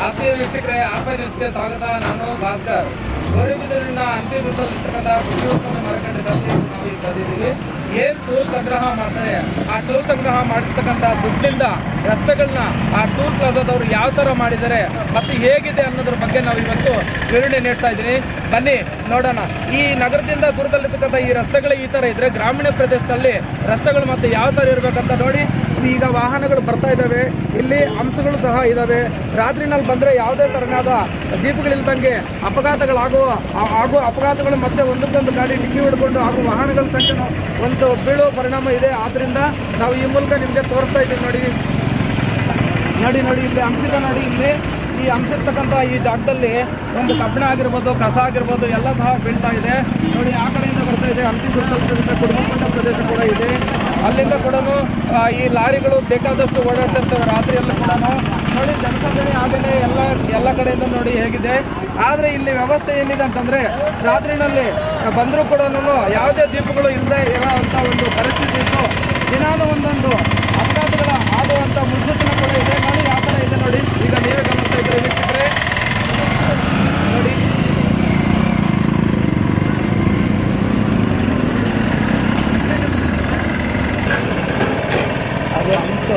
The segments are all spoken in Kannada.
ಆತ್ಮೀಯ ವೀಕ್ಷಕರೇ, ಆರ್ಪೈ ನ್ಯೂಸ್ಗೆ ಸ್ವಾಗತ. ನಾನು ಭಾಸ್ಕರ್. ಗೌರಿಬಿದೂರಿನ ಅಂತಿಮ ವೃತ್ತದಲ್ಲಿರ್ತಕ್ಕಂಥ ಕೃಷಿ ಉತ್ಪನ್ನ ಮಾರುಕಟ್ಟೆ ಸಂಸ್ಥೆಯಲ್ಲಿ ನಾವು ಈಗ ಬಂದಿದ್ದೀವಿ. ಏನು ಟೂಲ್ ಸಂಗ್ರಹ ಮಾಡ್ತಾರೆ, ಆ ಟೂಲ್ ಸಂಗ್ರಹ ಮಾಡಿರ್ತಕ್ಕಂಥ ದುಡ್ಡಿಂದ ರಸ್ತೆಗಳನ್ನ ಆ ಟೂಲ್ ಪ್ಲಾಜಾದವರು ಯಾವ ಥರ ಮಾಡಿದ್ದಾರೆ ಮತ್ತು ಹೇಗಿದೆ ಅನ್ನೋದ್ರ ಬಗ್ಗೆ ನಾವು ಇವತ್ತು ವಿವರಣೆ ನೀಡ್ತಾ ಇದ್ದೀನಿ. ಬನ್ನಿ ನೋಡೋಣ. ಈ ನಗರದಿಂದ ದೂರದಲ್ಲಿರ್ತಕ್ಕಂಥ ಈ ರಸ್ತೆಗಳು ಈ ಥರ ಇದ್ದರೆ, ಗ್ರಾಮೀಣ ಪ್ರದೇಶದಲ್ಲಿ ರಸ್ತೆಗಳು ಮತ್ತು ಯಾವ ಥರ ಇರಬೇಕಂತ ನೋಡಿ. ಈಗ ವಾಹನಗಳು ಬರ್ತಾ ಇದ್ದಾವೆ, ಇಲ್ಲಿ ಅಂಶಗಳು ಸಹ ಇದ್ದಾವೆ. ರಾತ್ರಿನಲ್ಲಿ ಬಂದರೆ ಯಾವುದೇ ಥರನಾದ ದೀಪಗಳಿಲ್ದಂಗೆ ಅಪಘಾತಗಳಾಗುವ ಅಪಘಾತಗಳು ಮತ್ತೆ ಒಂದಕ್ಕೊಂದು ಗಾಡಿ ಡಿಕ್ಕಿ ಹಿಡ್ಕೊಂಡು ಹಾಗೂ ವಾಹನಗಳ ಸಂಖ್ಯೆ ಒಂದು ಬೀಳುವ ಪರಿಣಾಮ ಇದೆ. ಆದ್ದರಿಂದ ನಾವು ಈ ಮೂಲಕ ನಿಮಗೆ ತೋರಿಸ್ತಾ ಇದ್ದೀವಿ. ನೋಡಿ ಇಲ್ಲಿ ಅಂಶದ ನೋಡಿ, ಇಲ್ಲಿ ಈ ಅಂಶಿರ್ತಕ್ಕಂಥ ಈ ಜಾಗದಲ್ಲಿ ಒಂದು ಕಬ್ಬಿಣ ಆಗಿರ್ಬೋದು, ಕಸ ಆಗಿರ್ಬೋದು ಎಲ್ಲ ಸಹ ಬೀಳ್ತಾ ಇದೆ. ನೋಡಿ ಆ ಕಡೆಯಿಂದ ಬರ್ತಾ ಇದೆ. ಹಂಪಿ ದುರ್ಗದಿಂದ ಕುಡುಮಕೊಂಡ ಪ್ರದೇಶ ಕೂಡ ಇದೆ. ಅಲ್ಲಿಂದ ಕೂಡ ಈ ಲಾರಿಗಳು ಬೇಕಾದಷ್ಟು ಓಡಾಡ್ತಿರ್ತವೆ ರಾತ್ರಿಯಲ್ಲೂ ಕೂಡ. ನೋಡಿ ಜನಸಂದಣಿ ಆಗಲೇ ಎಲ್ಲ ಕಡೆಯಿಂದ ನೋಡಿ ಹೇಗಿದೆ. ಆದರೆ ಇಲ್ಲಿ ವ್ಯವಸ್ಥೆ ಏನಿದೆ ಅಂತಂದರೆ, ರಾತ್ರಿನಲ್ಲಿ ಬಂದರೂ ಕೂಡ ಯಾವುದೇ ದೀಪಗಳು ಇಲ್ಲದೆ ಇರೋ ಅಂಥ ಒಂದು ಪರಿಸ್ಥಿತಿ ಇತ್ತು. ದಿನಾನು ಒಂದೊಂದು ಅಪಘಾತಗಳ ಆಗುವಂಥ ಮುನ್ಸೂಚನೆ ಕೂಡ ಇದೆ. ನೋಡಿ ಆ ಥರ ಇದೆ ನೋಡಿ. ಈಗ ನೀವೇ ಗಮನಿಸ್ತಾ ಇದ್ದೀರಿ ವೀಕ್ಷಕರೇ, ನೋಡಿ ಅದು ಅಂಶ.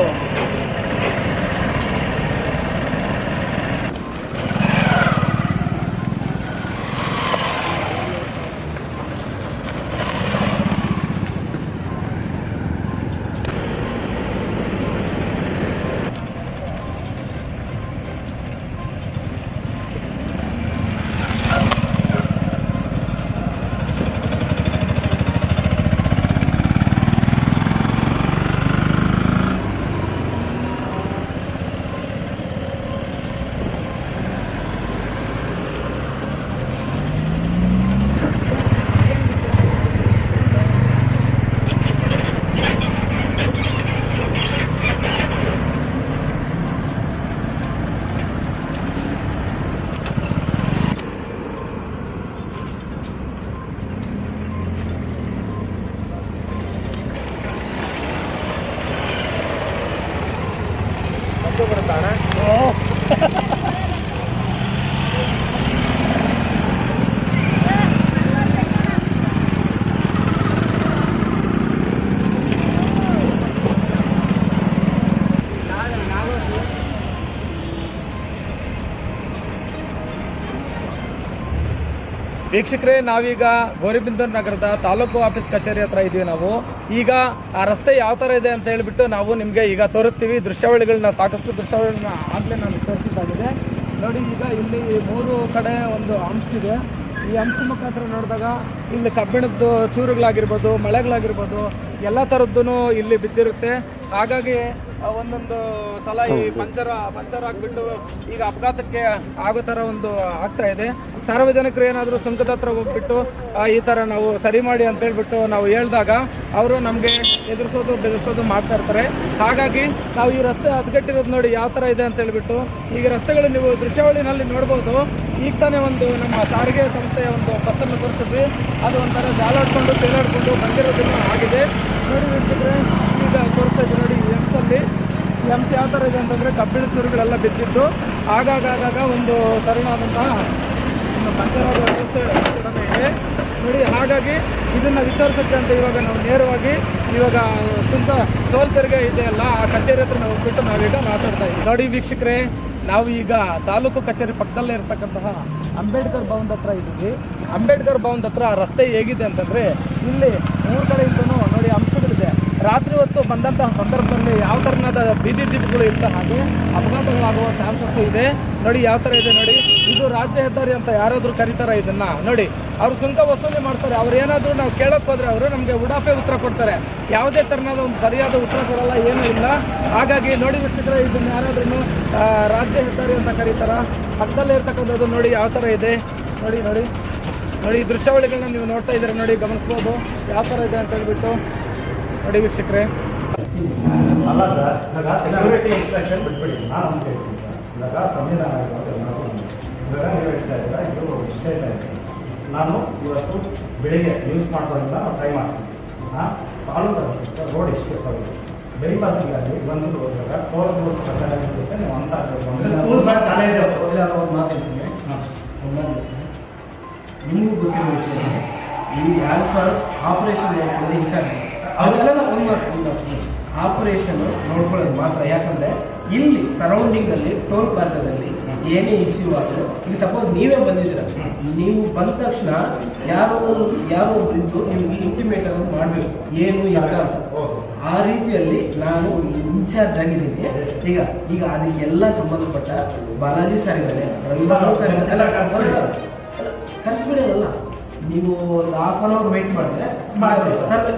ಬರ್ತಾನೆ ವೀಕ್ಷಕರೇ, ನಾವೀಗ ಗೌರಿಬಿದನೂರು ನಗರದ ತಾಲೂಕು ಆಫೀಸ್ ಕಚೇರಿ ಹತ್ರ ಇದ್ದೀವಿ. ನಾವು ಈಗ ಆ ರಸ್ತೆ ಯಾವ ಥರ ಇದೆ ಅಂತ ಹೇಳಿಬಿಟ್ಟು ನಾವು ನಿಮಗೆ ಈಗ ತೋರಿಸ್ತೀವಿ. ದೃಶ್ಯಾವಳಿಗಳನ್ನ, ಸಾಕಷ್ಟು ದೃಶ್ಯಾವಳಿಗಳನ್ನ ಆಗಲೇ ನಾನು ತೋರಿಸಿದ್ದಾಗಿದೆ. ನೋಡಿ ಈಗ ಇಲ್ಲಿ 3 ಕಡೆ ಒಂದು ಅಂಶ ಇದೆ. ಈ ಅಂಶ ಮುಖಾಂತರ ನೋಡಿದಾಗ ಇಲ್ಲಿ ಕಬ್ಬಿಣದ್ದು ಚೂರುಗಳಾಗಿರ್ಬೋದು, ಮಳೆಗಳಾಗಿರ್ಬೋದು ಎಲ್ಲ ಥರದ್ದು ಇಲ್ಲಿ ಬಿದ್ದಿರುತ್ತೆ. ಹಾಗಾಗಿ ಒಂದೊಂದು ಸಲ ಈ ಪಂಚರ್ ಆಗಿಬಿಟ್ಟು ಈಗ ಅಪಘಾತಕ್ಕೆ ಆಗೋ ಥರ ಒಂದು ಆಗ್ತಾ ಇದೆ. ಸಾರ್ವಜನಿಕರು ಏನಾದರೂ ಸುಂಕದ ಹತ್ರ ಹೋಗ್ಬಿಟ್ಟು ಈ ಥರ ನಾವು ಸರಿ ಮಾಡಿ ಅಂತ ಹೇಳ್ಬಿಟ್ಟು ನಾವು ಹೇಳಿದಾಗ ಅವರು ನಮಗೆ ಬೆದರಿಸೋದು ಮಾಡ್ತಾ ಇರ್ತಾರೆ. ಹಾಗಾಗಿ ನಾವು ಈ ರಸ್ತೆ ಹದಗೆಟ್ಟಿರೋದು ನೋಡಿ ಯಾವ ಥರ ಇದೆ ಅಂತ ಹೇಳ್ಬಿಟ್ಟು. ಈಗ ರಸ್ತೆಗಳು ನೀವು ದೃಶ್ಯಾವಳಿನಲ್ಲಿ ನೋಡ್ಬೋದು. ಈಗ ತಾನೇ ಒಂದು ನಮ್ಮ ಸಾರಿಗೆ ಸಂಸ್ಥೆಯ ಒಂದು ಬಸ್ಸನ್ನು ತೋರಿಸಿದ್ವಿ. ಅದು ಒಂಥರ ಜಾಲಾಡ್ಕೊಂಡು ತೇಲಾಡ್ಕೊಂಡು ಬಂದಿರೋದನ್ನು ಆಗಿದೆ. ನೋಡಿ ವೀಕ್ಷಕರೇ, ಈಗ ತೋರಿಸ್ತಾ ಇದ್ದೀವಿ ನೋಡಿ. ಈ ಅಂಶ ಯಾವ ಥರ ಇದೆ ಅಂತಂದರೆ, ಕಬ್ಬಿಣ ಚೂರುಗಳೆಲ್ಲ ಬಿದ್ದಿದ್ದು ಆಗಾಗ ಒಂದು ತರುಣಾದಂತಹ ಒಂದು ಪಂಚರಾದ ವ್ಯವಸ್ಥೆ ಇದೆ ನೋಡಿ. ಹಾಗಾಗಿ ಇದನ್ನು ವಿಚಾರಿಸುತ್ತೆ ಅಂತ ಇವಾಗ ನಾವು ನೇರವಾಗಿ ಸುಂಕ ಟೋಲ್ ತೆರಿಗೆ ಇದೆಯಲ್ಲ, ಆ ಕಚೇರಿ ಹತ್ರ ನಾವು ಹೋಗ್ಬಿಟ್ಟು ನಾವೀಗ ಮಾತಾಡ್ತಾ ಇದ್ದೀವಿ. ನೋಡಿ ವೀಕ್ಷಕರೇ, ನಾವು ಈಗ ತಾಲೂಕು ಕಚೇರಿ ಪಕ್ಕದಲ್ಲೇ ಇರ್ತಕ್ಕಂತಹ ಅಂಬೇಡ್ಕರ್ ಭವನದ ಹತ್ರ ಇದ್ದೀವಿ. ಅಂಬೇಡ್ಕರ್ ಭವನದ ಹತ್ರ ರಸ್ತೆ ಹೇಗಿದೆ ಅಂತಂದರೆ, ಇಲ್ಲಿ 3 ಕಡೆಯಿಂದನೂ ನೋಡಿ ಅಂಶಗಳಿದೆ. ರಾತ್ರಿ ಹೊತ್ತು ಬಂದಂತಹ ಸಂದರ್ಭದಲ್ಲಿ ಯಾವ ಥರನಾದ ಬೀದಿ ದೀಪಗಳು ಇರ್ತ ಹಾಗೆ ಅಪಘಾತಗಳಾಗುವ ಚಾನ್ಸಸ್ ಇದೆ. ನೋಡಿ ಯಾವ ಥರ ಇದೆ ನೋಡಿ. ಇದು ರಾಜ್ಯ ಹೆದ್ದಾರಿ ಅಂತ ಯಾರಾದರೂ ಕರೀತಾರೆ ಇದನ್ನು ನೋಡಿ. ಅವರು ಸುಂಕ ವಸೂಲಿ ಮಾಡ್ತಾರೆ. ಅವ್ರು ಏನಾದರೂ ನಾವು ಕೇಳೋಕ್ಕೆ ಹೋದರೆ ಅವರು ನಮಗೆ ಉಡಾಫೆ ಉತ್ತರ ಕೊಡ್ತಾರೆ. ಯಾವುದೇ ಥರನಾದ ಒಂದು ಸರಿಯಾದ ಉತ್ತರ ಕೊಡಲ್ಲ, ಏನೂ ಇಲ್ಲ. ಹಾಗಾಗಿ ನೋಡಿ ವೀಕ್ಷಕರೇ, ಇದನ್ನು ಯಾರಾದ್ರೂ ರಾಜ್ಯ ಹೆದ್ದಾರಿ ಅಂತ ಕರೀತಾರ. ಪಕ್ಕದಲ್ಲೇ ಇರ್ತಕ್ಕಂಥದ್ದು ನೋಡಿ ಯಾವ ಥರ ಇದೆ ನೋಡಿ. ಈ ದೃಶ್ಯಾವಳಿಗಳನ್ನ ನೀವು ನೋಡ್ತಾ ಇದ್ದೀರಾ ನೋಡಿ, ಗಮನಿಸ್ಬೋದು ಯಾವ ಥರ ಇದೆ ಅಂತ ಹೇಳ್ಬಿಟ್ಟು. ನೋಡಿ ವೀಕ್ಷಕರೇ, ಅಲ್ಲ ಸರ್, ಇವಾಗ ಸೆಕ್ಯೂರಿಟಿ ಇನ್ಸ್ಟ್ರಕ್ಷನ್ ಬಿಟ್ಬಿಡಿ. ನಾನು ಅಂತ ಹೇಳ್ತೀನಿ ಇವಾಗ ಸಂವಿಧಾನ ಇವಾಗ ನೀವು ಹೇಳ್ತಾ ಇದ್ದೀರಾ, ಇದು ಇಷ್ಟೇ ಇದೆ. ನಾನು ಇವತ್ತು ಬೆಳಿಗ್ಗೆ ಯೂಸ್ ಮಾಡೋದ್ರಿಂದ ನಾವು ಟ್ರೈ ಮಾಡ್ತೀವಿ. ತಾಲೂಕು ರೋಡ್ ಇಷ್ಟೇ ಬೈಪಾಸಿಗಾಗಿ ಬಂದು ಹೋದಾಗ 4 ರೂಲ್ಸ್ ಪ್ರಕಾರ ನೀವು ಒಂದು ಸಾಕು ಅಂದರೆ ಸ್ಕೂಲ್ ಕಾಲೇಜಸ್ ಗೊತ್ತಿರೋ ವಿಷಯ. ಈ ಆಲ್ಫರ್ ಆಪರೇಷನ್ ನೋಡ್ಕೊಳ್ಳೋದು ಇನ್ಚಾರ್ಜ್. ಅದೆಲ್ಲ ಒಂದು ಮಾತು ಆಪರೇಷನ್ ನೋಡ್ಕೊಳ್ಳೋದು ಮಾತ್ರ. ಯಾಕಂದರೆ ಇಲ್ಲಿ ಸರೌಂಡಿಂಗಲ್ಲಿ ಟೋಲ್ ಪ್ಲಾಜಾದಲ್ಲಿ ಏನೇ ಇಶ್ಯೂ ಆದರೂ, ಈಗ ಸಪೋಸ್ ನೀವೇ ಬಂದಿದ್ದೀರ, ನೀವು ಬಂದ ತಕ್ಷಣ ಯಾರೋ ಒಬ್ಬರಿದ್ದು ನಿಮ್ಗೆ ಇಂಟಿಮೇಟ್ ಅನ್ನೋದು ಮಾಡಬೇಕು, ಏನು ಇಲ್ಲ ಅಂತ. ಆ ರೀತಿಯಲ್ಲಿ ನಾನು ಇನ್ಚಾರ್ಜ್ ಆಗಿದ್ದೀನಿ. ಈಗ ಅದಕ್ಕೆಲ್ಲ ಸಂಬಂಧಪಟ್ಟ ಬಾಲಾಜಿ ಸರ್ ಇದ್ದಾರೆ, ರವಿಬಾಬು ಸರ್ ಇದ್ದಾರೆ. ಕನ್ಸ್ಬಿಡೋಲ್ಲ, ನೀವು ಒಂದು ಹಾಫ್ ಅನ್ ಅವರ್ ವೆಯ್ಟ್ ಮಾಡಿದ್ರೆ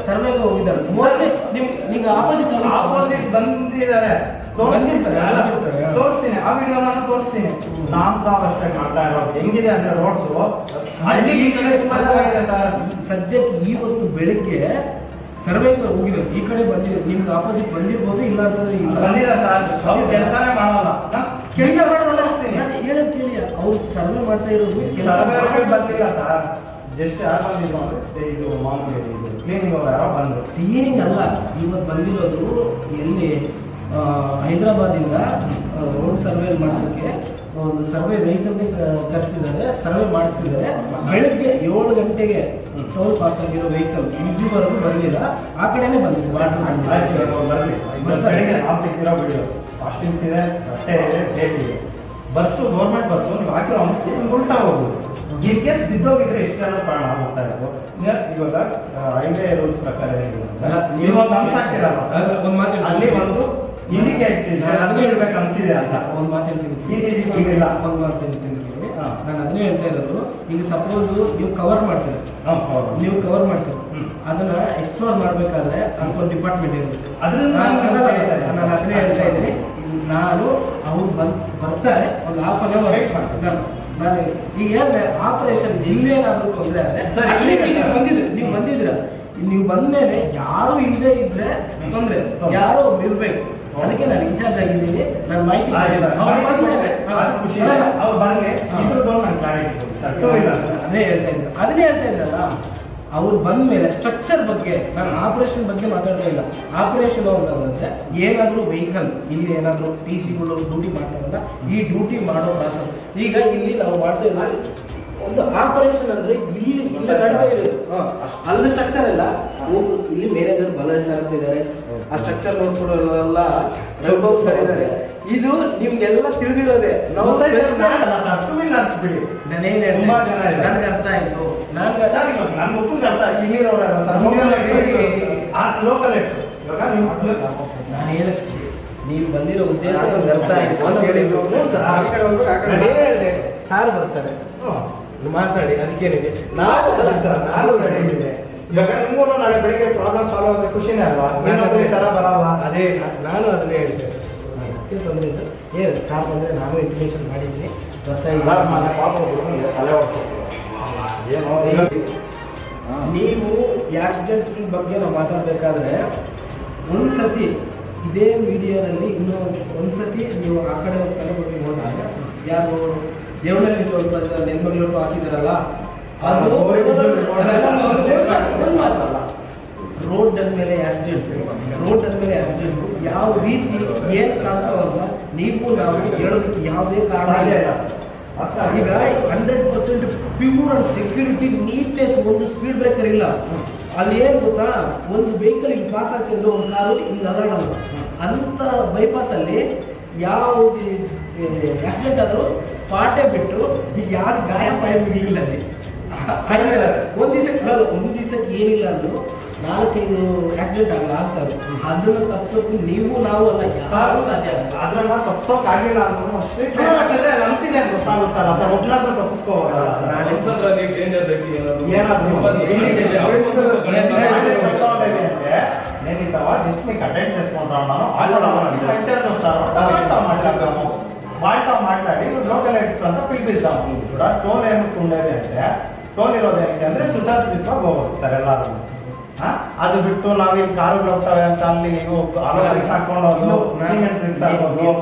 ಸರ್ವೆಗೆ ಹೋಗಿದ್ದಾರೆ. ನಿಮ್ಗೆ ಆಪೋಸಿಟ್ ಬಂದಿದ್ದಾರೆ, ತೋರಿಸ್ತೀನಿ ಆ ವಿಡಿಯೋ ನಾನು ತೋರಿಸ್ತೀನಿ. ನಾಮಕಾವಸ್ಥೆ ಮಾಡ್ತಾ ಇರೋದು ಹೆಂಗಿದೆ ಅಂದ್ರೆ ರೋಡ್ಸು ಸರ್. ಸದ್ಯಕ್ಕೆ ಇವತ್ತು ಬೆಳಿಗ್ಗೆ ಸರ್ವೆಗೆ ಹೋಗಿರೋದು ಈ ಕಡೆ ಬಂದಿದೆ, ನಿಮ್ಗೆ ಆಪೋಸಿಟ್ ಬಂದಿರ್ಬೋದು, ಇಲ್ಲ ಅಂತಂದ್ರೆ ಇಲ್ಲ ಬಂದಿಲ್ಲ ಸರ್. ಅವ್ರು ಕೆಲಸನೇ ಮಾಡಲ್ಲ, ಕೆಲಸ ಮಾಡೋದಲ್ಲ. ಹೇಳೋದು ಕೇಳಿ, ಅವ್ರು ಸರ್ವೆ ಮಾಡ್ತಾ ಇರೋದು ಬಂದಿಲ್ಲ ಸರ್. ಜಸ್ಟ್ ಯಾರು ಬಂದಿದ್ರು ಅಂದ್ರೆ ಇದು ಮಾಮೂಲಿ ಕ್ಲೀನಿಂಗ್ ಅವ್ರು ಯಾರೋ ಬಂದರು. ಕ್ಲೀನಿಂಗ್ ಅಲ್ಲ, ಇವತ್ತು ಬಂದಿರೋದು ಎಲ್ಲಿ ಹೈದರಾಬಾದಿಂದ ರೋಡ್ ಸರ್ವೆ ಮಾಡಿಸೋಕ್ಕೆ ಒಂದು ಸರ್ವೆ ವೆಹಿಕಲ್ಗೆ ಕರೆಸಿದ್ದಾರೆ, ಸರ್ವೆ ಮಾಡಿಸ್ತಿದ್ದಾರೆ. ಬೆಳಗ್ಗೆ 7 ಗಂಟೆಗೆ ಟೋಲ್ ಪಾಸ್ ಆಗಿರೋ ವೆಹಿಕಲ್ ಇಲ್ಲಿವರೆಗೂ ಬಂದಿಲ್ಲ, ಆ ಕಡೆನೇ ಬಂದಿದೆ. ಕಾಸ್ಟಿಂಗ್ಸ್ ಇದೆ, ಬಟ್ಟೆ ಇದೆ, ಡೇಟ್ ಇದೆ. ಬಸ್ಸು ಗೌರ್ಮೆಂಟ್ ಬಸ್ಸು ನೀವು ಹಾಕಿರೋ ಅನಿಸ್ತಿ ನಿಮ್ಗೆ ಉಲ್ಟಾ ಹೋಗ್ಬೋದು. ಈ ಕೇಸ್ ಬಿದ್ದೋಗಿದ್ರೆ ಎಷ್ಟೆಲ್ಲ ಪ್ರಾಣ ಹೋಗ್ತಾ ಇತ್ತು. ಇವಾಗ ಹೈವೇ ರೂಲ್ಸ್ ಪ್ರಕಾರ ಏನಿಲ್ಲ, ನೀವು ಒಂದು ಅಂಶ ಹಾಕಿರಲ್ಲ ಸರ್, ಒಂದು ಮಾತು ಅಲ್ಲಿ ಒಂದು ಇಂಡಿಕೇಟರ್ ಅದನ್ನೇ ಇರ್ಬೇಕು ಅನ್ಸಿದೆ ಅಂತ ಒಂದು ಮಾತು ಹೇಳ್ತೀನಿ. ಇಲ್ಲ ಒಂದು ಮಾತು ಹೇಳ್ತೀನಿ ಕೇಳಿ, ನಾನು ಅದನ್ನೇ ಹೇಳ್ತಾ ಇರೋದು. ಈಗ ಸಪೋಸ್ ನೀವು ಕವರ್ ಮಾಡ್ತೀರಿ, ಅದನ್ನ ಎಕ್ಸ್ಪ್ಲೋರ್ ಮಾಡ್ಬೇಕಾದ್ರೆ ಅದಕ್ಕೊಂದು ಡಿಪಾರ್ಟ್ಮೆಂಟ್ ಇರುತ್ತೆ. ನಾನು ಅದನ್ನೇ ಹೇಳ್ತಾ ಇದ್ದೀನಿ. ನಾನು ಅವ್ರು ಬರ್ತಾರೆ, ಒಂದು ಹಾಫ್ ಅನ್ ಅವರ್ ವೇಟ್ ಮಾಡ್ತೀನಿ. ನಾನು ಈಗ ಹೇಳಿದೆ ಆಪರೇಷನ್ ಇಲ್ಲೇನಾದ್ರೂ ತೊಂದರೆ ಆದರೆ ನೀವು ಬಂದ್ಮೇಲೆ ಯಾರು ಇಲ್ಲದೆ ಇದ್ರೆ ತೊಂದರೆ, ಯಾರೋ ಒಬ್ರು ಇರ್ಬೇಕು. ಅದಕ್ಕೆ ನಾನು ಇನ್ಚಾರ್ಜ್ ಆಗಿದ್ದೀನಿ. ನನ್ನ ಮಾಹಿತಿ ಅದನ್ನೇ ಹೇಳ್ತಾ ಇದ್ರಲ್ಲ, ಅವ್ರು ಬಂದ ಮೇಲೆ ಸ್ಟ್ರಕ್ಚರ್ ಬಗ್ಗೆ, ನಾನು ಆಪರೇಷನ್ ಬಗ್ಗೆ ಮಾತಾಡ್ತಾ ಇಲ್ಲ. ಆಪರೇಷನ್ ಅಂತಂದ್ರೆ ಏನಾದರೂ ವೆಹಿಕಲ್ ಇಲ್ಲಿ ಏನಾದರೂ ಟಿ ಸಿಗಳು ಡ್ಯೂಟಿ ಮಾಡ್ತಾರಲ್ಲ, ಈ ಡ್ಯೂಟಿ ಮಾಡೋ ಪ್ರಾಸೆಸ್. ಈಗ ಇಲ್ಲಿ ನಾವು ಮಾಡ್ತಾ ಇದ್ದೀವಿ ಒಂದು ಆಪರೇಷನ್ ಅಂದ್ರೆ ಇಲ್ಲಿ ನಡ್ತಾ ಇರೋದು ಅಲ್ಲಿ ಸ್ಟ್ರಕ್ಚರ್ ಎಲ್ಲ. ಇಲ್ಲಿ ಮ್ಯಾನೇಜರ್ ಬಾಲಾಜಿ ಸರ್ ಅಂತ ಇದ್ದಾರೆ, ಆ ಸ್ಟ್ರಕ್ಚರ್ ನೋಡ್ಕೊಡೋಲ್ಲ ರಘುಬಾಬು ಸರ್ ಇದ್ದಾರೆ. ಇದು ನಿಮ್ಗೆಲ್ಲ ತಿಳಿದಿರೋದೆ. ನನಗೆ ಅರ್ಥ ಆಯ್ತು. ನನ್ನ ಒಪ್ಪಿಗೆ ಅರ್ಥ ಲೋಕಲ್ ನಾನು ಹೇಳಕ್ಕೆ ನೀವು ಬಂದಿರೋ ಉದ್ದೇಶ ಅರ್ಥ ಆಯ್ತು ಅಂತ ಹೇಳಿದ್ರು. ಸಾರ್ ಬರ್ತಾರೆ ಮಾತಾಡಿ, ಅದಕ್ಕೇನಿದೆ. ನಾನು ನಡೆಯಿದೆ. ಇವಾಗ ನಿಮಗೂ ನಾಳೆ ಬೆಳಿಗ್ಗೆ ಪ್ರಾಬ್ಲಮ್ ಸಾಲ್ವ್ ಆದ್ರೆ ಖುಷಿನೇ ಅಲ್ವಾ? ಈ ತರ ಬರಲ್ಲ. ಅದೇ ನಾನು ಅದನ್ನೇ ಹೇಳ್ತೇನೆ. ತೊಂದರೆ ಇಲ್ಲ, ಹೇಳಿ ಸಾರ್ ಬಂದರೆ ನಾನು ಇಂಟಿಮೇಷನ್ ಮಾಡಿದ್ದೀನಿ. ನೀವು ಆಕ್ಸಿಡೆಂಟ್ ಬಗ್ಗೆ ನಾವು ಮಾತಾಡಬೇಕಾದ್ರೆ ಒಂದ್ಸತಿ ಇದೇ ಮೀಡಿಯಾದಲ್ಲಿ ಇನ್ನೂ ಒಂದ್ಸತಿ ನೀವು ಆ ಕಡೆ ತಲೆ ಬಗ್ಗೆ ಹೋದಾಗ ಯಾರು ದೇವನಹಳ್ಳಿ ಟೋಲ್ ಪ್ಲಾಜಾ ನೆನ್ಮಗಳೂರು ಹಾಕಿದಾರಲ್ಲ, ಅದು ರೋಡ್ ಮೇಲೆ ಆಕ್ಸಿಡೆಂಟ್, ಯಾವ ರೀತಿ ಏನು ಕಾಣ್ತಾವಲ್ಲ, ನೀವು ನಾವು ಹೇಳೋದಕ್ಕೆ ಯಾವುದೇ ಕಾರಣ ಇಲ್ಲ. ಈಗ 100% ಪ್ಯೂರ್ ಅಂಡ್ ಸೆಕ್ಯೂರಿಟಿ ನೀಟ್ನೆಸ್. ಒಂದು ಸ್ಪೀಡ್ ಬ್ರೇಕರ್ ಇಲ್ಲ ಅಲ್ಲಿ. ಏನು ಗೊತ್ತಾ, ಒಂದು ವೆಹಿಕಲ್ ಇಲ್ಲಿ ಪಾಸ್ ಆಗ್ತಿದ್ರೆ ಒಂದು ಕಾರು ಇಲ್ಲಿ ಅದಾಡಲ್ಲ. ಅಂಥ ಬೈಪಾಸಲ್ಲಿ ಯಾವುದೇ ಆಕ್ಸಿಡೆಂಟ್ ಆದರೂ ಸ್ಪಾಟೇ ಬಿಟ್ಟು ಯಾರು ಗಾಯ ಪಾಯ ಮುಗಿಲ್ಲ ಅಲ್ಲಿ. ಒಂದು ದಿವಸಕ್ಕೆ ಏನಿಲ್ಲ ಅಂದ್ರು 4-5 ಆಕ್ಸಿಡೆಂಟ್ ಆಗ್ತವೆ. ಅದನ್ನು ತಪ್ಪಿಸೋಕೆ ನೀವು ನಾವು ಅಲ್ಲ ಯಾರು ಸಾಧ್ಯ ಆಗಲ್ಲ. ಅದನ್ನ ತಪ್ಪಿಸೋಕೆ ಆಗಿಲ್ಲ ಅಂದ್ರೂ ಅನ್ಸಿದೆ ಅಂತ ಗೊತ್ತಾಗುತ್ತಲ್ಲ ಸರ್. ಒಬ್ಬನಾದ್ರೂ ತಪ್ಪಿಸ್ಕೋಬೋದಲ್ಲ. నేనింతవా జస్ట్ మీకు అటెండ్ చేసుకుంటా ఉన్నాను. వాళ్ళతో మాట్లాడి లోకల్ ఎయిడ్స్ అంతా పిలిపిస్తాము. కూడా టోల్ ఏమిటి ఉండేది అంటే, ಟೋಲ್ ಇರೋದೇನಕ್ಕೆ ಅಂದರೆ ಸುಧಾರಿತ ಹೋಗೋದು ಸರ್ ಎಲ್ಲರೂ. ಅದು ಬಿಟ್ಟು ನಾವೀಗ ಕಾರುಗಳು ಹೋಗ್ತವೆ ಅಂತ ಅಲ್ಲಿ ರಿಕ್ಸ್ ಹಾಕೊಂಡು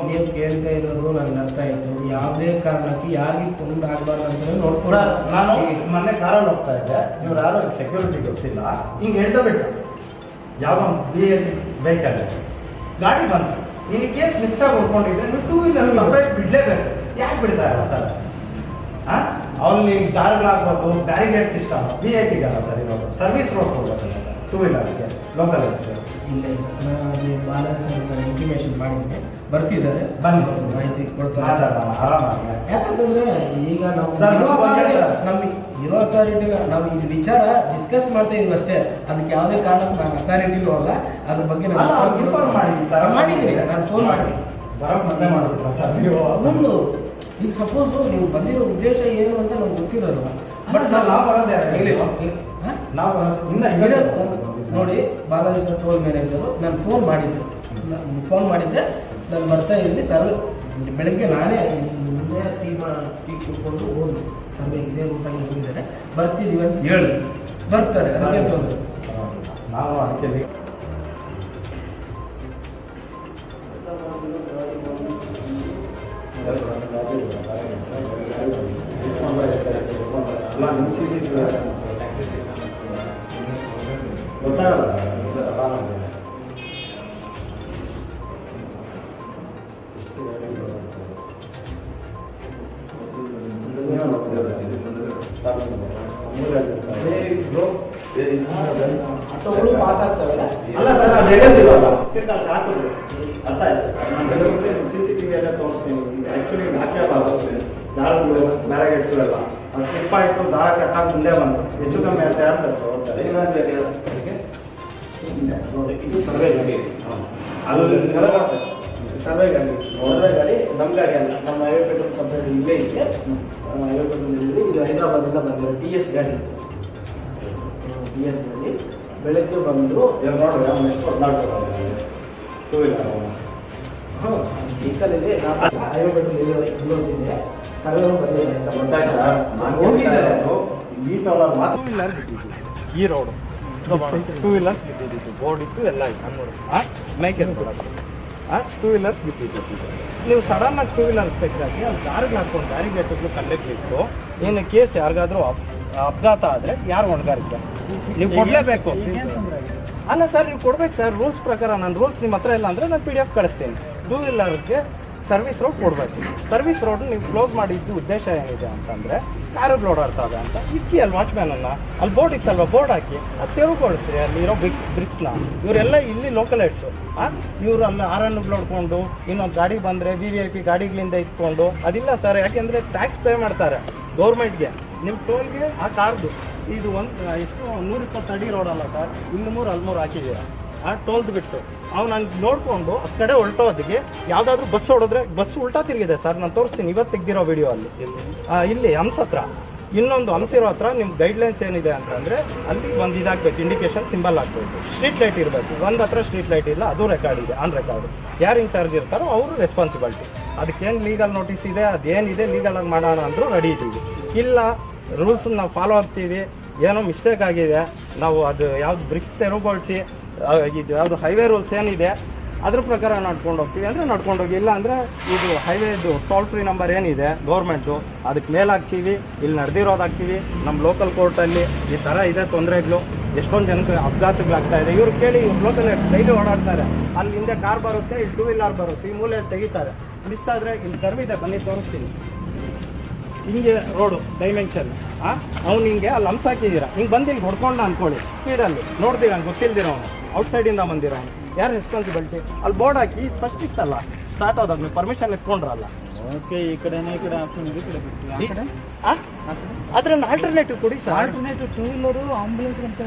ನೀವು ಕೇಳ್ತಾ ಇರೋದು ನನಗೆ ಅರ್ಥ ಆಯಿತು. ಯಾವುದೇ ಕಾರಣಕ್ಕೆ ಯಾರಿಗೆ ತೊಂದರೆ ಆಗಬಾರ್ದು ಅಂತ ನೋಡ್ಕೊಂಡು ನಾನು ಮೊನ್ನೆ ಕಾರಲ್ಲಿ ಹೋಗ್ತಾ ಇದ್ದೆ. ಇವ್ರು ಯಾರೋ ಸೆಕ್ಯೂರಿಟಿ ಗೊತ್ತಿಲ್ಲ, ಹಿಂಗೆ ಹೇಳ್ತಾ ಬಿಟ್ಟು ಯಾವುದೋ ಒಂದು ವೆಹಿಕಲ್ ಗಾಡಿ ಬಂತು. ಇನ್ ಕೇಸ್ ಮಿಸ್ ಆಗಿ ಉಳ್ಕೊಂಡಿದ್ರೆ ನೀವು 2 ವೀಲರ್ ಸಪ್ರೇಟ್ ಬಿಡಲೇಬೇಕು. ಯಾಕೆ ಬಿಡ್ತಾ ಇಲ್ಲ ಸರ್? ಅವ್ನು ದಾರಿಗಳಾಗ್ಬೋದು, ಬ್ಯಾರಿಗೇಡ್ ಸಿಸ್ಟಮ್ VIP ಗಲ್ಲ ಸರ್ ಇರೋದು. ಸರ್ವಿಸ್ ರೋಡ್ ಕೊಡ್ಬೇಕಲ್ಲ ಸರ್ ಟೂ ವೀಲರ್ಸ್ಗೆ, ಲೋಕಲ್ಸ್ಗೆ. ಇಲ್ಲೇ ನಾನು ಬಾಲಾಜಿ ಸರ್ ಇಂಟಿಮೇಷನ್ ಮಾಡಿದ್ದೆ, ಬರ್ತಿದ್ದಾರೆ, ಬನ್ನಿ ಮಾಹಿತಿ ಕೊಡ್ತಾರೆ. ಮಾತಾಡೋಣ ಆರಾಮಾಗಿ. ಯಾಕಂತಂದ್ರೆ ಈಗ ನಾವು ಸರ್, ನಮ್ಗೆ ಇರೋ ಅಥಾರಿಟಿ ನಾವು ಇದು ವಿಚಾರ ಡಿಸ್ಕಸ್ ಮಾಡ್ತಾ ಇದೀವಿ ಅಷ್ಟೇ. ಅದಕ್ಕೆ ಯಾವುದೇ ಕಾರಣಕ್ಕೂ ನಾನು ಅಥಾರಿಟಿನೂ ಅಲ್ಲ, ಅದ್ರ ಬಗ್ಗೆ ಇನ್ಫಾರ್ಮ್ ಮಾಡಿದ್ದೀನಿ, ನಾನು ಫೋನ್ ಮಾಡಿ ಬರೋಕ್ಕೆ ಮತ್ತೆ ಮಾಡಿಬಿಟ್ರ ಸರ್ ನೀವು? ಒಂದು ಈಗ ಸಪೋಸ್ ನೀವು ಬಂದಿರೋ ಉದ್ದೇಶ ಏನು ಅಂತ ನಮ್ಗೆ ಗೊತ್ತಿರೋಲ್ಲ. ಬಟ್ ಸರ್ ನಾವು ಬರೋದೇ ನಾವು ನೋಡಿ, ಬಾಲಾಜಿ ಸರ್ ಟೋಲ್ ಮ್ಯಾನೇಜರು ನಾನು ಫೋನ್ ಮಾಡಿದ್ದೆ, ನಾನು ಬರ್ತಾ ಇದ್ದೀನಿ ಸರ್. ಬೆಳಗ್ಗೆ ನಾನೇ ಮುಂದೆ ಟೀ ಕುಟ್ಕೊಂಡು ಹೋದ್ರು, ಸಮಯ ಇದೇ ಊಟ ಹೋಗಿದ್ದಾರೆ, ಬರ್ತಿದ್ದೀವಿ ಅಂತ ಹೇಳಿ ಬರ್ತಾರೆ. ಅದಕ್ಕೆ ತೊಂದರೆ ನಾವು ಅದಕ್ಕೆ ಗೊತ್ತಾಗಲ್ಲ. ಆಟೋಗಳು ಪಾಸ್ ಆಗ್ತವೆ. ಅಲ್ಲ ಸರ್, ಅದು ಹೇಳಿದಿವಲ್ಲ ತಿರ್ಗಾಲ್ ಹಾಕಿದ್ರು ಅರ್ಥ ಆಯ್ತು ಸರ್. ನಾನು CCTV ಎಲ್ಲ ತೋರಿಸ್ತೀನಿ. ಆ್ಯಕ್ಚುಲಿ ಹಾಕ್ಯಬಾರ್ದು ದಾರಗಳು, ಬ್ಯಾರಿಗೇಡ್ಸು ಎಲ್ಲ ಅದು ಸ್ಲಿಪ್ ಆಯಿತು, ದಾರ ಕಟ್ಟಾಗಿ ಮುಂದೆ ಬಂತು. ಹೆಚ್ಚು ಕಮ್ಮಿ ಅಂತ ಯಾರು ಸರ್ ಹೋಗ್ತಾರೆ? ನೋಡಿ, ಇದು ಸರ್ವೆ ಗಾಡಿ, ಅಲ್ಲಿ ಸರ್ವೆ ಗಾಡಿ ನಮ್ಮ ಗಾಡಿ ಅಲ್ಲ, ನಮ್ಮ ಹೈವೇ ಪೆಟ್ರೋಲ್ ಸಪ್ರೇಟ್ ಇಲ್ಲೇ ಇದೆ. ಹೈವೇ ಪೆಟ್ರೋಲ್ ಇಲ್ಲಿ ಇದು ಹೈದರಾಬಾದಿಂದ ಬಂದಿರೋ TS ಗಾಡಿ. TS ಗಾಡಿ ಬೆಳಗ್ಗೆ ಬಂದು ನೋಡ್ರಿ ಅವ್ನು ಎಷ್ಟು ಕೊಡ್ಲಾಡ್ತಾರೆ ಟೂ ವೀಲರ್. ವೆಹಿಕಲ್ ಇದೆ, ಹೈವೇ ಪೆಟ್ರೋಲ್ ಇಲ್ಲೋದಿದೆ, ಸರ್ವೆ ಬಂದಿದೆ ಅಂತ ಗೊತ್ತಾಯ್ತು ಸರ್. ನಾನು ಹೋಗಿದ್ದಾರೆ ಈ ಟೋಲರ್ ಮಾತ್ರ ಟೂ ವೀಲರ್ ಬಿಟ್ಟಿದ್ದು ಈ ರೋಡು ಟೂ ವೀಲರ್ಸ್ ಬಿಟ್ಟಿದ್ದು ಬೋರ್ಡ್ ಇತ್ತು ಎಲ್ಲ ಇತ್ತು. ಮೈಕೇನು ಕೊಡೋದು ಟೂ ವೀಲರ್ಸ್ ಬಿಟ್ಟಿದ್ದು. ನೀವು ಸಡನ್ನಾಗಿ ಟೂ ವೀಲರ್ಸ್ ತೆಗೆದಾಕಿ ಅಲ್ಲಿ ದಾರಿಗೆ ಹಾಕ್ಕೊಂಡು ಬ್ಯಾರಿಗೇಟ್ಗಳು ಕಲ್ಲೆಕ್ಕಿಟ್ಟು ಏನು ಕೇಸ್ ಯಾರಿಗಾದ್ರೂ ಅಪಘಾತ ಆದರೆ ಯಾರು ಹೊಣೆಗಾರಿಕೆ ನೀವು ಕೊಡಲೇಬೇಕು. ಅಲ್ಲ ಸರ್, ನೀವು ಕೊಡ್ಬೇಕು ಸರ್ ರೂಲ್ಸ್ ಪ್ರಕಾರ. ನನ್ನ ರೂಲ್ಸ್ ನಿಮ್ಮ ಹತ್ರ ಇಲ್ಲ ಅಂದರೆ ನಾನು PDF ಕಳಿಸ್ತೀನಿ. ಟೂ ವೀಲರ್ಗೆ ಸರ್ವಿಸ್ ರೋಡ್ ಕೊಡಬೇಕು. ಸರ್ವಿಸ್ ರೋಡ್ ನೀವು ಕ್ಲೋಸ್ ಮಾಡಿದ್ದು ಉದ್ದೇಶ ಏನಿದೆ ಅಂತಂದರೆ ಕಾರುಗಳು ಓಡಾಡ್ತವೆ ಅಂತ ಇಕ್ಕಿ ಅಲ್ಲಿ ವಾಚ್ಮ್ಯಾನನ್ನು ಅಲ್ಲಿ ಬೋರ್ಡ್ ಇತ್ತಲ್ವ, ಬೋರ್ಡ್ ಹಾಕಿ ಅದು ತೆರವುಗೊಳಿಸ್ರಿ ಅಲ್ಲಿರೋ ಬ್ರಿಕ್ಸ್ನ. ಇವರೆಲ್ಲ ಇಲ್ಲಿ ಲೋಕಲೈಟ್ಸು. ಇವರು ಅಲ್ಲಿ ಆರನ್ನುಗಳು ಹೊಡ್ಕೊಂಡು ಇನ್ನೊಂದು ಗಾಡಿ ಬಂದರೆ VIP ಗಾಡಿಗಳಿಂದ ಇಟ್ಕೊಂಡು ಅದಿಲ್ಲ ಸರ್. ಯಾಕೆಂದರೆ ಟ್ಯಾಕ್ಸ್ ಪೇ ಮಾಡ್ತಾರೆ ಗೌರ್ಮೆಂಟ್ಗೆ. ನಿಮ್ಮ ಟೋಲ್ಗೆ ಆ ಕಾರ್ದು ಇದು ಎಷ್ಟು 120 ಅಡಿ ರೋಡ್ ಅಲ್ಲ ಸರ್, ಇಲ್ಲಿ 3 ಅಲ್ಲಿ 3 ಹಾಕಿದ್ದೀರಾ ಟೋಲ್ದು ಬಿಟ್ಟು. ಅವ್ನು ಹಂಗೆ ನೋಡಿಕೊಂಡು ಆ ಕಡೆ ಹೊರಟೋದಿಗೆ ಯಾವುದಾದ್ರೂ ಬಸ್ ಹೊಡೆದ್ರೆ ಬಸ್ ಉಲ್ಟಾ ತಿರುಗಿದೆ ಸರ್. ನಾನು ತೋರಿಸ್ತೀನಿ, ಇವತ್ತು ತೆಗ್ದಿರೋ ವಿಡಿಯೋ ಅಲ್ಲಿ ಇಲ್ಲಿ ಹಂಸ ಹತ್ರ. ಇನ್ನೊಂದು ಹಂಸಿರೋ ಹತ್ರ ನಿಮ್ಮ ಗೈಡ್ಲೈನ್ಸ್ ಏನಿದೆ ಅಂತಂದರೆ ಅಲ್ಲಿ ಒಂದು ಇದಾಗಬೇಕು, ಇಂಡಿಕೇಶನ್ ಸಿಂಬಲ್ ಹಾಕ್ಬೇಕು, ಸ್ಟ್ರೀಟ್ ಲೈಟ್ ಇರಬೇಕು. ಒಂದು ಹತ್ರ ಸ್ಟ್ರೀಟ್ ಲೈಟ್ ಇಲ್ಲ, ಅದು ರೆಕಾರ್ಡ್ ಇದೆ, ಆನ್ ರೆಕಾರ್ಡ್. ಯಾರು ಇನ್ಚಾರ್ಜ್ ಇರ್ತಾರೋ ಅವರು ರೆಸ್ಪಾನ್ಸಿಬಿಲಿಟಿ. ಅದಕ್ಕೇನು ಲೀಗಲ್ ನೋಟಿಸ್ ಇದೆ, ಅದೇನಿದೆ ಲೀಗಲಾಗಿ ಮಾಡೋಣ ಅಂದರೂ ರೆಡಿ ಇದ್ದೀವಿ. ಇಲ್ಲ ರೂಲ್ಸನ್ನ ನಾವು ಫಾಲೋ ಆಗ್ತೀವಿ, ಏನೋ ಮಿಸ್ಟೇಕ್ ಆಗಿದೆ, ನಾವು ಅದು ಯಾವ್ದು ಬ್ರಿಕ್ಸ್ ತೆರವುಗೊಳಿಸಿ ಇದು ಯಾವುದು ಹೈವೇ ರೂಲ್ಸ್ ಏನಿದೆ ಅದ್ರ ಪ್ರಕಾರ ನಡ್ಕೊಂಡು ಹೋಗ್ತೀವಿ ಅಂದರೆ ನಡ್ಕೊಂಡು ಹೋಗಿ. ಇಲ್ಲ ಅಂದರೆ ಇದು ಹೈವೇದು ಟೋಲ್ ಫ್ರೀ ನಂಬರ್ ಏನಿದೆ ಗೌರ್ಮೆಂಟು ಅದಕ್ಕೆ ಮೇಲ್ ಹಾಕ್ತೀವಿ, ಇಲ್ಲಿ ನಡೆದಿರೋದು ಹಾಕ್ತೀವಿ. ನಮ್ಮ ಲೋಕಲ್ ಕೋರ್ಟಲ್ಲಿ ಈ ಥರ ಇದೆ ತೊಂದರೆಗಳು, ಎಷ್ಟೊಂದು ಜನಕ್ಕೆ ಅಪಘಾತಗಳಾಗ್ತಾ ಇದೆ. ಇವ್ರು ಕೇಳಿ, ಇವ್ರು ಲೋಕಲ್ ಡೈಲಿ ಓಡಾಡ್ತಾರೆ, ಅಲ್ಲಿ ಹಿಂದೆ ಕಾರ್ ಬರುತ್ತೆ, ಇಲ್ಲಿ ಟೂ ವೀಲರ್ ಬರುತ್ತೆ, ಈ ಮೂಲೆ ತೆಗಿತಾರೆ. ಮಿಸ್ ಆದರೆ ಇಲ್ಲಿ ಕರ್ವಿದೆ, ಬನ್ನಿ ತೋರಿಸ್ತೀನಿ. ಹಿಂಗೆ ರೋಡು ಡೈಮೆನ್ಷನ್ ಅವ್ನು ಹಿಂಗೆ ಅಲ್ಲಿ ಹಂಸ ಹಾಕಿದ್ದೀರಾ, ಹಿಂಗೆ ಬಂದು ಇಲ್ಲಿ ಹೊಡ್ಕೊಂಡು ಅನ್ಕೊಳ್ಳಿ ಸ್ಪೀಡಲ್ಲಿ ನೋಡ್ತೀರ, ಹಂಗೆ ಗೊತ್ತಿಲ್ದಿರೋ ಅವನು ಔಟ್ಸೈಡಿಂದ ಬಂದಿರೋ ಅವನು ಯಾರು ರೆಸ್ಪಾನ್ಸಿಬಿಲಿಟಿ? ಅಲ್ಲಿ ಬೋರ್ಡ್ ಹಾಕಿ ಫಸ್ಟ್ ಇತ್ತಲ್ಲ ಸ್ಟಾರ್ಟ್ ಆದಾಗ ನೀವು ಪರ್ಮಿಷನ್ ಎತ್ಕೊಂಡ್ರಲ್ಲ. ಓಕೆ, ಈ ಕಡೆನೇ ಈ ಕಡೆ ಹಾಕೊಂಡು ಈ ಕಡೆ ಬಿಡ್ತೀವಿ. ಆ ಕಡೆ ಅದ್ರನ್ನ ಆಲ್ಟರ್ನೇಟಿವ್ ಕೊಡಿ sir. Alternative two wheeler ambulance ಅಂತ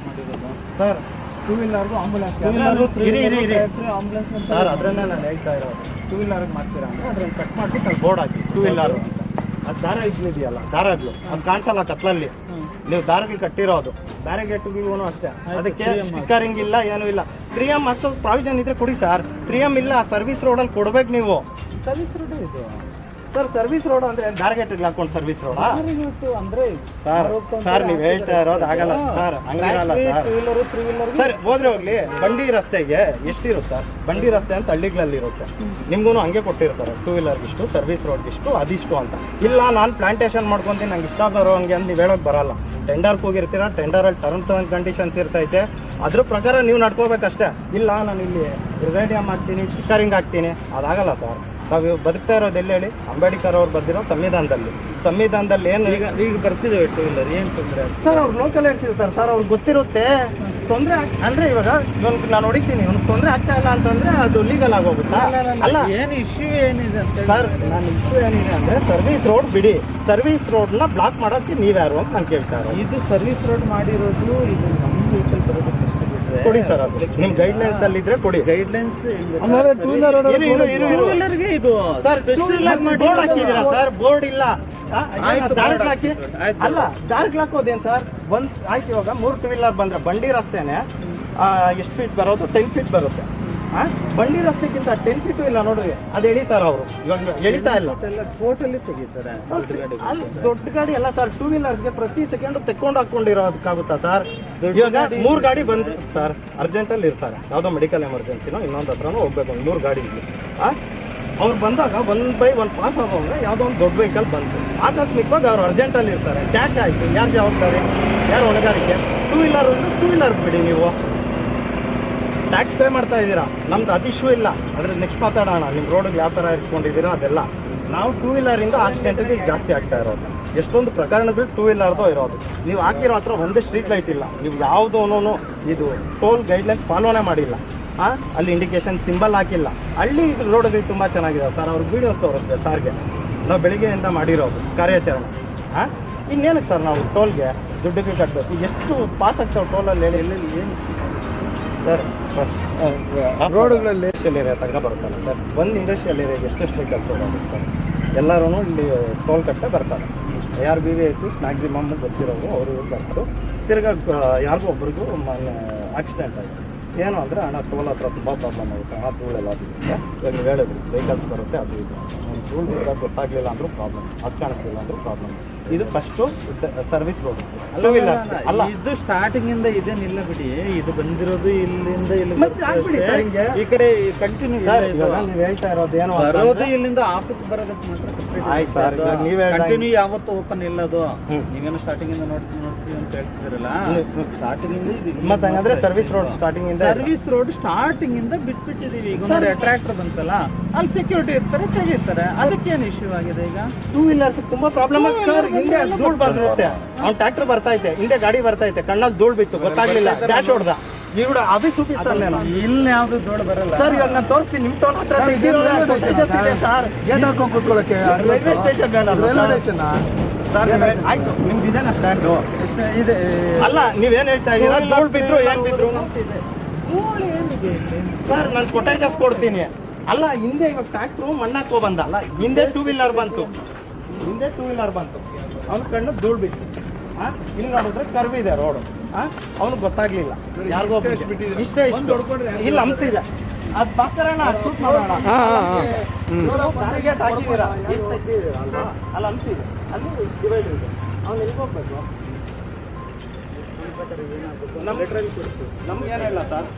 ಮಾಡಿರೋದು ಸರ್. ಟೂ ವೀಲರ್ಗೂ ಆಂಬುಲೆನ್ಸ್, ಆಂಬುಲೆನ್ಸ್ ಸರ್. ಅದನ್ನೇ ನಾನು ಹೇಳ್ತಾ ಇರೋದು, ಟೂ ವೀಲರ್ಗೆ ಮಾಡ್ತೀರಾ ಅಂದರೆ ಅದ್ರನ್ನ ಕಟ್ ಮಾಡಿಬಿಟ್ಟು ಅಲ್ಲಿ ಬೋರ್ಡ್ ಹಾಕಿ ಟೂ ವೀಲರ್. ಅದು ದಾರ ಇದೆಯಲ್ಲ ದಾರಗಳು ಅದು ಕಾಣಿಸಲ್ಲ ಕತ್ಲಲ್ಲಿ, ನೀವು ದಾರಗಳು ಕಟ್ಟಿರೋದು. ಬ್ಯಾರಿಗೇಟ್ಗೂ ಅಷ್ಟೇ, ಅದಕ್ಕೆ ಸ್ಟಿಕ್ಕರಿಂಗ್ ಇಲ್ಲ, ಏನೂ ಇಲ್ಲ. 3M ಹಾಕ್ಸೋ ಪ್ರಾವಿಷನ್ ಇದ್ರೆ ಕೊಡಿ ಸರ್. 3M ಇಲ್ಲ, ಸರ್ವಿಸ್ ರೋಡಲ್ಲಿ ಕೊಡ್ಬೇಕು ನೀವು. ಸರ್ವಿಸ್ ರೋಡ್ ಇದೆ ಸರ್. ಸರ್ವಿಸ್ ರೋಡ್ ಅಂದ್ರೆ ಬ್ಯಾರಿಗೇಟ್ ಹಾಕೊಂಡು ಸರ್ವಿಸ್ ರೋಡಾ ಅಂದ್ರೆ ಸರ್? ನೀವು ಹೇಳ್ತಾ ಇರೋದು ಆಗಲ್ಲ ಸರ್, ಹಂಗಿರಲ್ಲ sir. Two wheeler three wheeler sir ಹೋದ್ರೆ ಹೋಗ್ಲಿ, ಬಂಡಿ ರಸ್ತೆಗೆ ಎಷ್ಟಿರುತ್ತೆ ಸರ್? ಬಂಡಿ ರಸ್ತೆ ಅಂತ ಹಳ್ಳಿಗಳಲ್ಲಿ ಇರುತ್ತೆ, ನಿಮ್ಗೂ ಹಂಗೆ ಕೊಟ್ಟಿರ್ತಾರೆ. ಟೂ ವೀಲರ್ಗಿಷ್ಟು, ಸರ್ವಿಸ್ ರೋಡ್ಗಿಷ್ಟು, ಅದಿಷ್ಟು ಅಂತ. ಇಲ್ಲ ನಾನು ಪ್ಲಾಂಟೇಶನ್ ಮಾಡ್ಕೊತೀನಿ, ನಂಗೆ ಇಷ್ಟ ಬರೋ ಹಂಗೆ ಅಂತ ನೀವು ಹೇಳೋಕೆ ಬರಲ್ಲ. ಟೆಂಡರ್ಗೆ ಹೋಗಿರ್ತೀರ, ಟೆಂಡರಲ್ಲಿ ಟರ್ಮ್ಸ್ ಆ್ಯಂಡ್ ಕಂಡೀಷನ್ಸ್ ಇರ್ತೈತೆ, ಅದ್ರ ಪ್ರಕಾರ ನೀವು ನಡ್ಕೋಬೇಕಷ್ಟೇ. ಇಲ್ಲ ನಾನು ಇಲ್ಲಿ ರೇಡಿಯಮ್ ಹಾಕ್ತೀನಿ, ಸ್ಟಿಕ್ಕರಿಂಗ್ ಹಾಕ್ತೀನಿ, ಅದಾಗಲ್ಲ ಸರ್. ನಾವು ಬದುಕ್ತಾ ಇರೋದು ಎಲ್ಲಿ ಹೇಳಿ? ಅಂಬೇಡ್ಕರ್ ಅವ್ರು ಬಂದಿರೋ ಸಂವಿಧಾನದಲ್ಲಿ. ಸಂವಿಧಾನದಲ್ಲಿ ಏನು ಈಗ ಬರ್ತಿದ್ದೇವೆ ಟೂ ವೀಲರ್ ಏನು ತೊಂದರೆ ಸರ್ ಅವ್ರು ಲೋಕಲ್ ಇರ್ತಿರ್ತಾರೆ ಸರ್ ಅವ್ರಿಗೆ ಗೊತ್ತಿರುತ್ತೆ ತೊಂದರೆ ಅಂದರೆ ಇವಾಗ ನಾನು ಹೊಡಿತೀನಿ ಅವ್ನಿಗೆ ತೊಂದರೆ ಆಗ್ತಾ ಇಲ್ಲ ಅಂತಂದ್ರೆ ಅದು ಲೀಗಲ್ ಆಗೋಗುತ್ತಾ ಅಲ್ಲ ಏನು ಇಶ್ಯೂ ಏನಿದೆ ಅಂತ ಸರ್ ನಾನು ಇಶ್ಯೂ ಏನಿದೆ ಅಂದರೆ ಸರ್ವಿಸ್ ರೋಡ್ ಬಿಡಿ ಸರ್ವಿಸ್ ರೋಡ್ನ ಬ್ಲಾಕ್ ಮಾಡೋಕ್ಕೆ ನೀವ್ಯಾರು ಅಂತ ನಾನು ಕೇಳ್ತಾ ಇರೋದು ಇದು ಸರ್ವಿಸ್ ರೋಡ್ ಮಾಡಿರೋದು ಇದು ನಮ್ಮ ವೆಹಿಕಲ್ ಬರೋದಕ್ಕೆ ಎಷ್ಟು ಬಿಟ್ಟರೆ ಕೊಡಿ ಸರ್ ಅದು ನಿಮ್ಮ ಗೈಡ್ಲೈನ್ಸ್ ಅಲ್ಲಿ ಇದ್ರೆ ಕೊಡಿ ಗೈಡ್ಲೈನ್ಸ್ ಇರು. ವೀಲರ್ಗೆ ಇದು ಸರ್ ಬೋರ್ಡ್ ಹಾಕಿದ್ದೀರಾ ಸರ್ ಬೋರ್ಡ್ ಇಲ್ಲ ಆಯ್ತು, ದಾರ್ಕ್ board ಹಾಕಿ ಆಯ್ತು. ಅಲ್ಲ ದಾರ್ಕ್ ಹಾಕೋದೇನು ಸರ್ ಆಯ್ತು ಇವಾಗ 3 ಟೂ ವೀಲರ್ ಬಂದ್ರೆ ಬಂಡಿ ರಸ್ತೆನೆ ಎಷ್ಟು ಫೀಟ್ ಬರೋದು 10 ಫೀಟ್ ಬರುತ್ತೆ ಬಂಡಿ ರಸ್ತೆಗಿಂತ 10 ಫೀಟು ಇಲ್ಲ ನೋಡ್ರಿ ಅದು ಎಳಿತಾರ ಅವರು ಇವಾಗ ಎಳಿತಾ ಇಲ್ಲ ಟೋಟಲಿ ತೆಗಿತಾರೆ ಅಲ್ಲಿ ದೊಡ್ಡ ಗಾಡಿ ಅಲ್ಲ ಸರ್ ಟೂ ವೀಲರ್ಸ್ಗೆ ಪ್ರತಿ ಸೆಕೆಂಡ್ ತೆಕ್ಕೊಂಡು ಹಾಕೊಂಡಿರೋದಕ್ಕಾಗುತ್ತಾ ಸರ್ ಇವಾಗ 3 ಗಾಡಿ ಬಂದ್ರು ಸರ್ ಅರ್ಜೆಂಟಲ್ಲಿ ಇರ್ತಾರೆ ಯಾವುದೋ ಮೆಡಿಕಲ್ ಎಮರ್ಜೆನ್ಸಿನೋ ಇನ್ನೊಂದು ಹತ್ರನೋ ಹೋಗ್ಬೇಕು 3 ಗಾಡಿ ಇಲ್ಲಿ ಅವ್ರು ಬಂದಾಗ 1 by 1 ಪಾಸ್ ಆಗೋಂದ್ರೆ ಯಾವುದೋ ಒಂದು ದೊಡ್ಡ ವೆಹಿಕಲ್ ಬಂತು ಆಕಸ್ಮಿಕವಾಗಿ ಅವ್ರು ಅರ್ಜೆಂಟಲ್ಲಿ ಇರ್ತಾರೆ ಕ್ಯಾಶ್ ಆಯಿತು ಯಾರು ಜವಾಬ್ದಾರಿ ಯಾರು ಹೊಣೆಗಾರಿಕೆ ಟೂ ವೀಲರ್ ಬಿಡಿ ನೀವು ಟ್ಯಾಕ್ಸ್ ಪೇ ಮಾಡ್ತಾ ಇದ್ದೀರಾ ನಮ್ದು ಅದು ಇಶ್ಯೂ ಇಲ್ಲ ಅದ್ರ ನೆಕ್ಸ್ಟ್ ಮಾತಾಡೋಣ ನಿಮ್ಮ ರೋಡಿಗೆ ಯಾವ ಥರ ಇಟ್ಕೊಂಡಿದ್ದೀರಾ ಅದೆಲ್ಲ ನಾವು ಟೂ ವೀಲರಿಂದ ಆಕ್ಸಿಡೆಂಟ್ಗೆ ಜಾಸ್ತಿ ಆಗ್ತಾ ಇರೋದು ಎಷ್ಟೊಂದು ಪ್ರಕರಣಗಳು ಟೂ ವೀಲರ್ದು ಇರೋದು ನೀವು ಹಾಕಿರೋ ಹತ್ರ ಒಂದೇ ಸ್ಟ್ರೀಟ್ ಲೈಟ್ ಇಲ್ಲ ನೀವು ಯಾವುದೂ ಇದು ಟೋಲ್ ಗೈಡ್ಲೈನ್ಸ್ ಫಾಲೋನೇ ಮಾಡಿಲ್ಲ ಅಲ್ಲಿ ಇಂಡಿಕೇಶನ್ ಸಿಂಬಲ್ ಹಾಕಿಲ್ಲ ಹಳ್ಳಿ ರೋಡ್ಗಳು ತುಂಬ ಚೆನ್ನಾಗಿದೆ ಸರ್ ಅವ್ರಿಗೆ ವೀಡಿಯೋಸ್ ತೋರಿಸ್ದೆ ಸರ್ಗೆ ನಾವು ಬೆಳಿಗ್ಗೆಯಿಂದ ಮಾಡಿರೋದು ಕಾರ್ಯಾಚರಣೆ ಇನ್ನೇನಕ್ಕೆ ಸರ್ ನಾವು ಟೋಲ್ಗೆ ದುಡ್ಡಿಗೆ ಕಟ್ಟಬೇಕು ಎಷ್ಟು ಪಾಸ್ ಆಗ್ತಾವೆ ಟೋಲಲ್ಲಿ ಹೇಳಿ ಏನು ಸರ್ ಫಸ್ಟ್ ರೋಡ್ಗಳಲ್ಲಿ ಇಂಡಸ್ಟ್ರಿಯಲ್ ಏರಿಯಾ ತನಕ ಬರುತ್ತಲ್ಲ ಸರ್ ಒಂದು ಇಂಡಸ್ಟ್ರಿಯಲ್ ಏರಿಯಾಗೆ ಎಷ್ಟೆಷ್ಟು ವೆಹಿಕಲ್ಸ್ ಹೋಗೋದು ಸರ್ ಎಲ್ಲರೂ ಇಲ್ಲಿ ಟೋಲ್ ಕಟ್ಟೆ ಬರ್ತಾರೆ ARBV ಐತಿ ಮ್ಯಾಕ್ಸಿಮಮ್ ಗೊತ್ತಿರೋರು ಅವರು ಬರ್ತಾರೆ ತಿರ್ಗಾ ಯಾರಿಗೂ ಒಬ್ರಿಗೂ ಆಕ್ಸಿಡೆಂಟ್ ಆಗಿದೆ ಏನು ಅಂದರೆ ಹಣ ಟೋಲ್ ಹತ್ರ ತುಂಬ ಪ್ರಾಬ್ಲಮ್ ಆಗುತ್ತೆ ಹಣ ಧೂಳೆಲ್ಲ ಆಗುತ್ತೆ ಇವಾಗ ನೀವು ಹೇಳಿದ್ರಿ ವೆಹಿಕಲ್ಸ್ ಬರುತ್ತೆ ಅದು ಇದು ಧೂಳು ಬಿಡೋದು ಗೊತ್ತಾಗಲಿಲ್ಲ ಅಂದರೂ ಪ್ರಾಬ್ಲಮ್ ಅದು ಕಾಣಿಸ್ಲಿಲ್ಲ ಅಂದರೂ ಪ್ರಾಬ್ಲಮ್ ಇದು ಫಸ್ಟು ಸರ್ವಿಸ್ ರೋಡ್ ಅಲ್ಲ ಇದು ಸ್ಟಾರ್ಟಿಂಗ್ ಇಂದ ಇದೇನಿಲ್ಲ ಬಿಡಿ ಇದು ಬಂದಿರೋದು ಇಲ್ಲಿಂದ ಇಲ್ಲಿ ಮತ್ತೆ ಆಗ್ಬಿಡಿ ಸರ್ ಹಿಂಗೆ. ಈ ಕಡೆ ಕಂಟಿನ್ಯೂ ನೀವು ಹೇಳ್ತಾ ಇರೋದು ಏನು ಬರೋದು ಇಲ್ಲಿಂದ ಆಫೀಸ್ ಬರೋದಕ್ಕೆ ಮಾತ್ರ ಆಯ್ತು ಸರ್ ಇವಾಗ ನೀವೇ ಕಂಟಿನ್ಯೂ ಯಾವತ್ತು ಓಪನ್ ಇಲ್ಲ ಅದು ಹ್ಮ್. ನೀವೇನು ಸ್ಟಾರ್ಟಿಂಗ್ ಇಂದ ನೋಡ್ತೀವಿ ಅಂತ ಹೇಳ್ತಿದ್ರಲ್ಲ ಸ್ಟಾರ್ಟಿಂಗ್ ಇಂದ ಮತ್ತೆ ಹಂಗಂದ್ರೆ ಸರ್ವಿಸ್ ರೋಡ್ ಸ್ಟಾರ್ಟಿಂಗ್ ಇಂದ ಸರ್ವಿಸ್ ರೋಡ್ ಸ್ಟಾರ್ಟಿಂಗ್ ಇಂದ ಬಿಟ್ಬಿಟ್ಟಿದೀವಿ ಈಗ ನೋಡಿ ಟ್ರ್ಯಾಕ್ಟರ್ ಬಂತಲ್ಲ ಅಲ್ಲಿ ಸೆಕ್ಯೂರಿಟಿ ಇರ್ತಾರೆ ತೆಗಿತಾರೆ ಅದಕ್ಕೇನು ಇಶ್ಯೂ ಆಗಿದೆ ಈಗ ಟೂ ವೀಲರ್ಸ್ ತುಂಬಾ ಪ್ರಾಬ್ಲಮ್ ಸರ್ ಹಿಂದೆ ಧೂಳು ಬಂದಿರುತ್ತೆ ಅವ್ನು ಟ್ರ್ಯಾಕ್ಟರ್ ಬರ್ತಾ ಐತೆ ಹಿಂದೆ ಗಾಡಿ ಬರ್ತಾ ಐತೆ ಕಣ್ಣಲ್ಲಿ ಧೂಳು ಬಿತ್ತು ಗೊತ್ತಾಗ್ಲಿಲ್ಲ ಡ್ಯಾಶ್ ಹೊಡ್ದ ಇವ್ರ ಆಫೀಸ್ ಸೂಪಿಸ್ತಾನೆ ಇಲ್ಲಿ ಯಾವ್ದು ದೊಡ್ಡ ಬರಲ್ಲ ಸರ್ ಇವಾಗ ನಾನು ತೋರಿಸ್ತೀನಿ ನಿಮ್ಮ ಟೋನ್ ಹತ್ರ ಸರ್ ಗೇಟ್ ಹಾಕೊಂಡು ಕೂತ್ಕೊಳ್ಳೋಕೆ ರೈಲ್ವೆ ಸ್ಟೇಷನ್ ಸರ್ ಆಯ್ತು ನಿಮ್ದು ಇದೇನಾ ಸ್ಟ್ಯಾಂಡು ಇದೆ ಅಲ್ಲ ನೀವೇನ್ ಹೇಳ್ತಾ ಇದ್ದೀರಾ ಧೂಳು ಬಿದ್ರು ಏನ್ ಬಿದ್ರು ಸರ್ ನಾನು ಕೊಟೇಜಸ್ ಕೊಡ್ತೀನಿ ಅಲ್ಲ ಹಿಂದೆ ಇವಾಗ ಟ್ರ್ಯಾಕ್ಟ್ರು ಮಣ್ಣಾಕೋ ಬಂದ ಹಿಂದೆ ಟೂ ವೀಲರ್ ಬಂತು ಅವ್ನ ಕಣ್ಣು ಧೂಳು ಬಿತ್ತು ಇಲ್ಲಿ ನೋಡಿದ್ರೆ ಕರ್ವ್ ಇದೆ ರೋಡು ಅವ್ನಿಗೆ ಗೊತ್ತಾಗ್ಲಿಲ್ಲ ಯಾರಿಗೋ ಇಷ್ಟೇ ಇಷ್ಟು ಇಲ್ಲಿ ಹಂಸ ಇದೆ ಅದು ಬಾಕರಣ ಶೂಟ್ ಮಾಡೋಣ ಬ್ಯಾರಿಗೇಟ್ ಹಾಕಿದ್ದೀರಾ ಅಲ್ಲಿ ಹಂಸ ಇದೆ ಅಲ್ಲಿ ಡಿವೈಡರ್ ಇದೆ ಅವ್ನು ಎಲ್ಲಿ ಹೋಗ್ಬೇಕು ನಮ್ಗೆ ಏನಿಲ್ಲ ಸರ್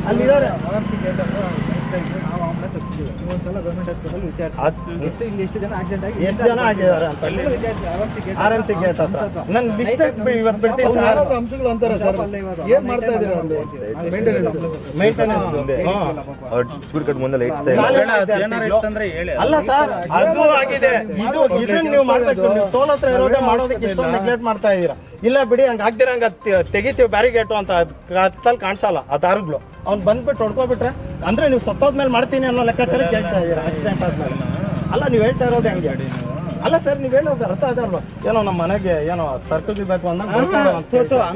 ಅಲ್ಲಿದ್ದಾರೆ ಎಷ್ಟು ಜನ ಆಕ್ಸಿಡೆಂಟ್ ಆಗಿ ಎಷ್ಟು ಜನ ಆಗಿದ್ದಾರೆ ಅಂತ RMC ಗೇಟ್ ಹತ್ರ ನನ್ನ ಲಿಸ್ಟ್ ಇವತ್ತು ಬಿಡ್ತೀನಿ ಸರ್ ಅಂಶಗಳು ಅಂತಾರೆ ಸರ್ ಏನ್ ಮಾಡ್ತಾ ಇದೀರಾ ಮೇಂಟೆನೆನ್ಸ್ ಸ್ಪೀಡ್ ಕಟ್ ಮುಂದೆ ಲೈಟ್ ಅಲ್ಲ ಸರ್ ಅದು ಆಗಿದೆ ಇದನ್ನ ನೀವು ಮಾಡ್ಬೇಕು ನೀವು ಟೋಲ್ ಹತ್ರ ಇರೋದೇ ಮಾಡೋದಕ್ಕೆ ಇಷ್ಟೊಂದು ನೆಗ್ಲೆಕ್ಟ್ ಮಾಡ್ತಾ ಇದ್ದೀರಾ ಇಲ್ಲ ಬಿಡಿ ಹಂಗೆ ಆಗ್ದಿರ ಹಂಗೆ ತೆಗಿತೀವಿ ಬ್ಯಾರಿಗೇಟು ಅಂತ ಕತ್ತಲ್ಲಿ ಕಾಣಿಸಲ್ಲ ಆ ದಾರುಗಳು ಅವ್ನು ಬಂದ್ಬಿಟ್ಟು ಹೊಡ್ಕೊಬಿಟ್ರೆ ಅಂದ್ರೆ ನೀವು ಸತ್ತೋದ್ಮೇಲೆ ಮಾಡ್ತೀನಿ ಅನ್ನೋ ಲೆಕ್ಕಾಚಾರ ಕೇಳ್ತಾ ಇದ್ದೀರಾ ಆಕ್ಸಿಡೆಂಟ್ ಆದ್ಮೇಲೆ ಅಲ್ಲ ನೀವು ಹೇಳ್ತಾ ಇರೋದು ಹಂಗೆ ಅಲ್ಲ ಸರ್ ನೀವು ಹೇಳೋದು ಅರ್ಥ ಅದಲ್ವ ಏನೋ ನಮ್ಮ ಮನೆಗೆ ಏನೋ ಸರ್ಕಲ್ ಬೇಕು ಅಂದಾಗ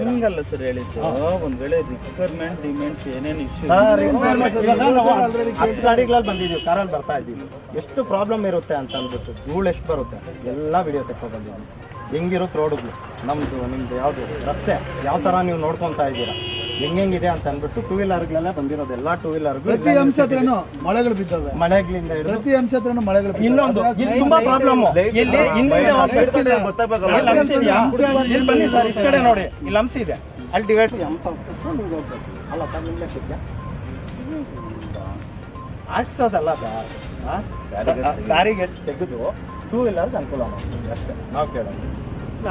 ಹಂಗಲ್ಲ ಸರ್ ಹೇಳಿದ್ದು ಒಂದ್ ವೇಳೆ ರಿಕ್ವೈರ್ಮೆಂಟ್ ಡಿಮ್ಯಾಂಡ್ಸ್ ಏನೇನು ಇಶ್ಯೂ ಹತ್ತು ಗಾಡಿಗಳಲ್ಲಿ ಬಂದಿದ್ದೀವಿ ಕಾರಲ್ಲಿ ಬರ್ತಾ ಇದ್ದೀವಿ ಎಷ್ಟು ಪ್ರಾಬ್ಲಮ್ ಇರುತ್ತೆ ಅಂತ ಅಂದ್ಬಿಟ್ಟು ಧೂಳು ಎಷ್ಟು ಬರುತ್ತೆ ಎಲ್ಲ ವಿಡಿಯೋ ತೆಕ್ಕೊಂಡು ಬಂದಿದ್ದೀವಿ ಹೆಂಗಿರುತ್ತೆ ರೋಡ್ಗಳು ನಮ್ಮದು ನಿಮ್ದು ಯಾವುದು ರಸ್ತೆ ಯಾವ ಥರ ನೀವು ನೋಡ್ಕೊತಾ ಇದ್ದೀರಾ ಹೆಂಗಿದೆ ಅಂತ ಅಂದ್ಬಿಟ್ಟು ಟೂ ವೀಲರ್ಗಳೆಲ್ಲ ಬಂದಿರೋದು ಎಲ್ಲ ಟೂ ವೀಲರ್ಗಳು ಪ್ರತಿ ಅಂಶ ಹತ್ರನೂ ಮಳೆಗಳು ಬಿದ್ದವೆ ಮಳೆಗಳಿಂದ ಹಿಡಿದು ಪ್ರತಿ ಅಂಶ ಹತ್ರನೂ ಮಳೆಗಳು ಇನ್ನೊಂದು ಇಲ್ಲಿ ತುಂಬಾ ಪ್ರಾಬ್ಲಮ್ ಇಲ್ಲಿ ಹಿಂದೆ ಇಲ್ಲಿ ಬನ್ನಿ ಸರ್ ಈ ಕಡೆ ನೋಡಿ ಇಲ್ಲಿ ಹಂಸ ಇದೆ ಅಲ್ಲಿ ಡಿವೈಡ್ ಹಂಸ ಅಲ್ಲ ಸರ್ ನಿಮ್ಗೆ ಹಾಕ್ಸೋದಲ್ಲ ಬ್ಯಾರಿಗೇಟ್ಸ್ ತೆಗೆದು ಟೂ ವೀಲರ್ಗೆ ಅನುಕೂಲ ಮಾಡ್ತೀವಿ ಅಷ್ಟೇ ನಾವು ಕೇಳೋದು.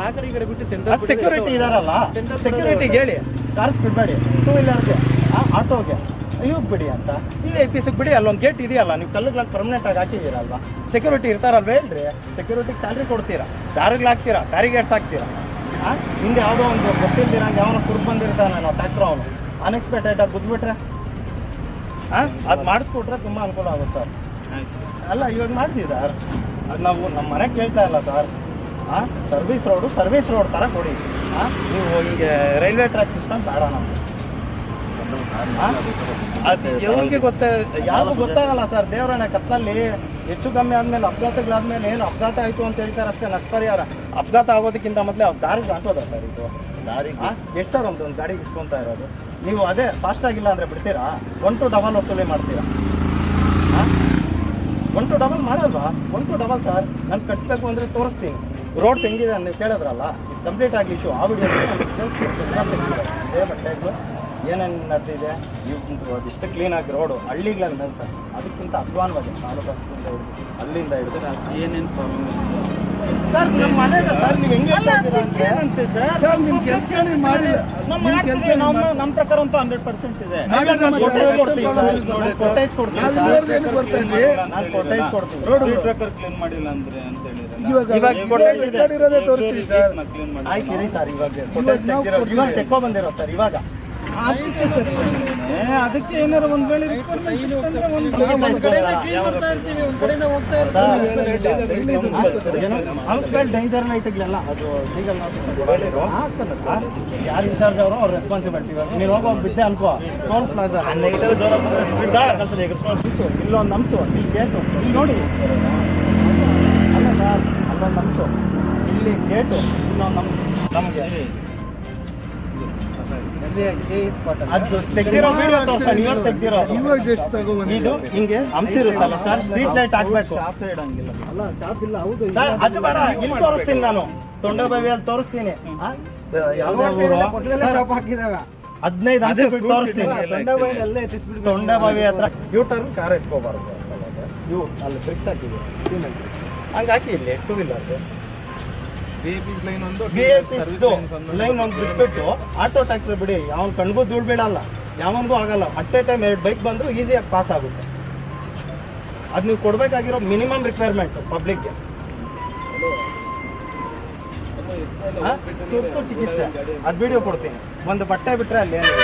ಆ ಕಡೆ ಈ ಕಡೆ ಬಿಟ್ಟು ಸೆಂಟರ್ ಸೆಕ್ಯೂರಿಟಿ ಇದಾರಲ್ಲ, ಸೆಕ್ಯೂರಿಟಿಗೆ ಹೇಳಿ ಕಾರ್ಸ್ ಬಿಡಬೇಡಿ, ಟೂ ವೀಲರ್ಗೆ ಆಟೋಗೆ ಇವಾಗ ಬಿಡಿ ಅಂತ. ಈಗ APCಗೆ ಬಿಡಿ, ಅಲ್ಲೊಂದು ಗೇಟ್ ಇದೆಯಲ್ಲ, ನೀವು ಕಲ್ಲುಗಳಾಗಿ ಪರ್ಮನೆಂಟ್ ಆಗಿ ಹಾಕಿದ್ದೀರಲ್ವಾ, ಸೆಕ್ಯೂರಿಟಿ ಇರ್ತಾರಲ್ವ ಹೇಳ್ರಿ, ಸೆಕ್ಯೂರಿಟಿಗೆ ಸ್ಯಾಲ್ರಿ ಕೊಡ್ತೀರಾ, ದಾರಿಗೆ ಹಾಕ್ತೀರಾ, ಬ್ಯಾರಿಗೇಡ್ಸ್ ಹಾಕ್ತೀರಾ. ಹಿಂಗೆ ಯಾವುದೋ ಒಂದು ಗೊತ್ತಿಲ್ದಿರ ಯಾವನೋ ಕುರ್ದು ಬಂದಿರ್ತಾನೆ ನಾವು ಟ್ಯಾಕ್ಟ್ರ್, ಅವನು ಅನ್ಎಕ್ಸ್ಪೆಕ್ಟೆಡ್ ಆಗಿ ಗುದ್ಬಿಟ್ರೆ ಅದು ಮಾಡಿಸ್ಕೊಟ್ರೆ ತುಂಬ ಅನುಕೂಲ ಆಗುತ್ತೆ ಸರ್. ಅಲ್ಲ ಇವಾಗ ಮಾಡಿಸಿ ಸರ್, ಅದು ನಾವು ನಮ್ಮ ಮನೆಗೆ ಕೇಳ್ತಾ ಇಲ್ಲ ಸರ್. ಸರ್ವಿಸ್ ರೋಡ್ ಥರ ಕೊಡಿ. ನೀವು ಹಿಂಗೆ ರೈಲ್ವೆ ಟ್ರ್ಯಾಕ್ ಸಿಸ್ಟಮ್ ಬೇಡ ನಮಗೆ. ಅದು ಇವ್ರಿಗೆ ಯಾವುದು ಗೊತ್ತಾಗಲ್ಲ ಸರ್. ದೇವರನ್ನ ಕತ್ತಲಲ್ಲಿ ಹೆಚ್ಚು ಕಮ್ಮಿ ಆದಮೇಲೆ ಅಪಘಾತಗಳಾದ್ಮೇಲೆ ಏನು ಅಪಘಾತ ಆಯಿತು ಅಂತ ಹೇಳ್ತಾರೆ ಅಷ್ಟೇ, ನಷ್ಟಪರಿಹಾರ. ಅಪಘಾತ ಆಗೋದಕ್ಕಿಂತ ಮೊದಲೇ ಅವ್ರು ದಾರಿಗೆ ಹಾಕೋದ ಸರ್ ಇದು ದಾರಿಗೆ ಎಷ್ಟು ಸರ್ ಒಂದು ಗಾಡಿಗೆ ಇಸ್ಕೊತಾ ಇರೋದು. ನೀವು ಅದೇ ಫಾಸ್ಟ್ ಆಗಿಲ್ಲ ಅಂದರೆ ಬಿಡ್ತೀರಾ, 1 to 2 ವಸೂಲಿ ಮಾಡ್ತೀರಾ. 1 to 2 ಮಾಡಲ್ವಾ? 1 to 2 ಸರ್. ನಾನು ಕಟ್ಟಬೇಕು ಅಂದರೆ ತೋರಿಸ್ತೀನಿ. ರೋಡ್ಸ್ ಹೆಂಗಿದೆ ನೀವು ಕೇಳಿದ್ರಲ್ಲ, ಕಂಪ್ಲೀಟ್ ಆಗಿ ಇಶ್ಯೂ ಆ ವಿಡಿಯೋ ಬಟ್ಟೆಗಳು ಏನೇನು ನಡೆದಿದೆ, ಇವು ಅದಿಷ್ಟು ಕ್ಲೀನಾಗಿ ರೋಡು ಹಳ್ಳಿಗಳಲ್ಲಿ ಮೇಲೆ ಸರ್, ಅದಕ್ಕಿಂತ ಅಧ್ವಾನವಾಗಿ ತಾಲೂಕು ಅಲ್ಲಿಂದ ಹಿಡಿದು ಏನೇನು ಪ್ರಾಬ್ಲಮ್ ಸರ್ ನಮ್ಮ ಮನೆಗೆ ಸರ್ ನೀವು ಹೆಂಗೆ ಏನಂತೆ ಸರ್ ನಿಮ್ಮ ಕೆಲಸ ಮಾಡಿ ನಮ್ಮ ಪ್ರಕಾರ ಅಂತೂ 100% ಇದೆ. ಕೊಟೇಜ್ ಕೊಡ್ತೀನಿ, ರೋಡ್ ಪ್ರಕಾರ ಕ್ಲೀನ್ ಮಾಡಿಲ್ಲ ಅಂದ್ರೆ ಅಂತ ಹೇಳಿದ್ರೆ ಇವಾಗ ಕೊಟೇಜ್ ಇದೆ ತೋರಿಸಿ ಸರ್ ಕ್ಲೀನ್ ಮಾಡಿ ಆಯ್ತು ಸರ್. ಇವಾಗ ತೆಕ್ಕೋ ಬಂದಿರೋ ಸರ್ ಇವಾಗ ಅದಕ್ಕೆ ಏನಾರು ಒಂದ್ ವೇಳೆ ಡೇಂಜರ್ ಲೈಟ್ಗಳೆಲ್ಲ ಅದು ಲೀಗಲ್ ಯಾರು ಇನ್ಚಾರ್ಜ್ ಅವರು ಅವ್ರ ರೆಸ್ಪಾನ್ಸಿಬಿಲಿಟಿ. ನೀವು ಹೋಗೋ ಬಿದ್ದೆ ಅನ್ಕೋ ಟೋಲ್ ಪ್ಲಾಜಾ ಇಲ್ಲೊಂದು ನಮ್ಸು, ಇಲ್ಲಿ ಗೇಟು ಇಲ್ಲಿ ನೋಡಿ, ಅಲ್ಲ ಸರ್ ಅಲ್ಲೊಂದು ನಮ್ಸು, ಇಲ್ಲಿ ಗೇಟು ಇಲ್ಲೊಂದು ನಮ್ಸು ನಮಗೆ ಅದು ತೆಗ್ದಿರೋ ವಿಡಿಯೋ ತೋರ್ಸೋಣ. ಇವಾಗ ತೆಗ್ದಿರೋ ಇದು ಹಿಂಗೆ ಹಂಸಿರುತ್ತಲ್ಲ ಸರ್, ಸ್ಟ್ರೀಟ್ ಲೈಟ್ ಹಾಕ್ಬೇಕು ಸರ್. ಅದು ಬೇಡ, ಇಲ್ಲಿ ತೋರಿಸ್ತೀನಿ ನಾನು, ತೊಂಡಬಾವಿಯಲ್ಲಿ ತೋರಿಸ್ತೀನಿ. 15 ಹಂಸಿ ಬಿಟ್ಟು ತೋರಿಸ್ತೀನಿ. ತೊಂಡಬಾವಿ ಹತ್ರ ಯೂಟರ್ನ್ ಕಾರ್ ಎತ್ಕೋಬಾರ್ದು. ಇವು ಅಲ್ಲಿ ಬ್ರಿಕ್ಸ್ ಹಾಕಿದೆ ಸಿಮೆಂಟ್, ಹಂಗೆ ಹಾಕಿ ಇಲ್ಲಿ 2 ವೀಲರ್ಗೆ ಲೈನ್ ಒಂದು ಬಿಟ್ಬಿಟ್ಟು ಆಟೋ ಟ್ಯಾಕ್ಟ್ರಿ ಬಿಡಿ, ಯಾವನ್ ಕಣ್ಗೂ ಧೂಳು ಬೀಳಲ್ಲ, ಯಾವನ್ಗೂ ಆಗಲ್ಲ. ಅಟ್ ಎ ಟೈಮ್ 2 ಬೈಕ್ ಬಂದರೂ ಈಸಿಯಾಗಿ ಪಾಸ್ ಆಗುತ್ತೆ. ಅದು ನೀವು ಕೊಡಬೇಕಾಗಿರೋ ಮಿನಿಮಮ್ ರಿಕ್ವೈರ್ಮೆಂಟ್ ಪಬ್ಲಿಕ್ಗೆ. ತುರ್ತು ಚಿಕಿತ್ಸೆ ಅದು ವಿಡಿಯೋ ಕೊಡ್ತೀನಿ. ಒಂದು ಬಟ್ಟೆ ಬಿಟ್ಟರೆ ಅಲ್ಲಿ ಏನಿಲ್ಲ.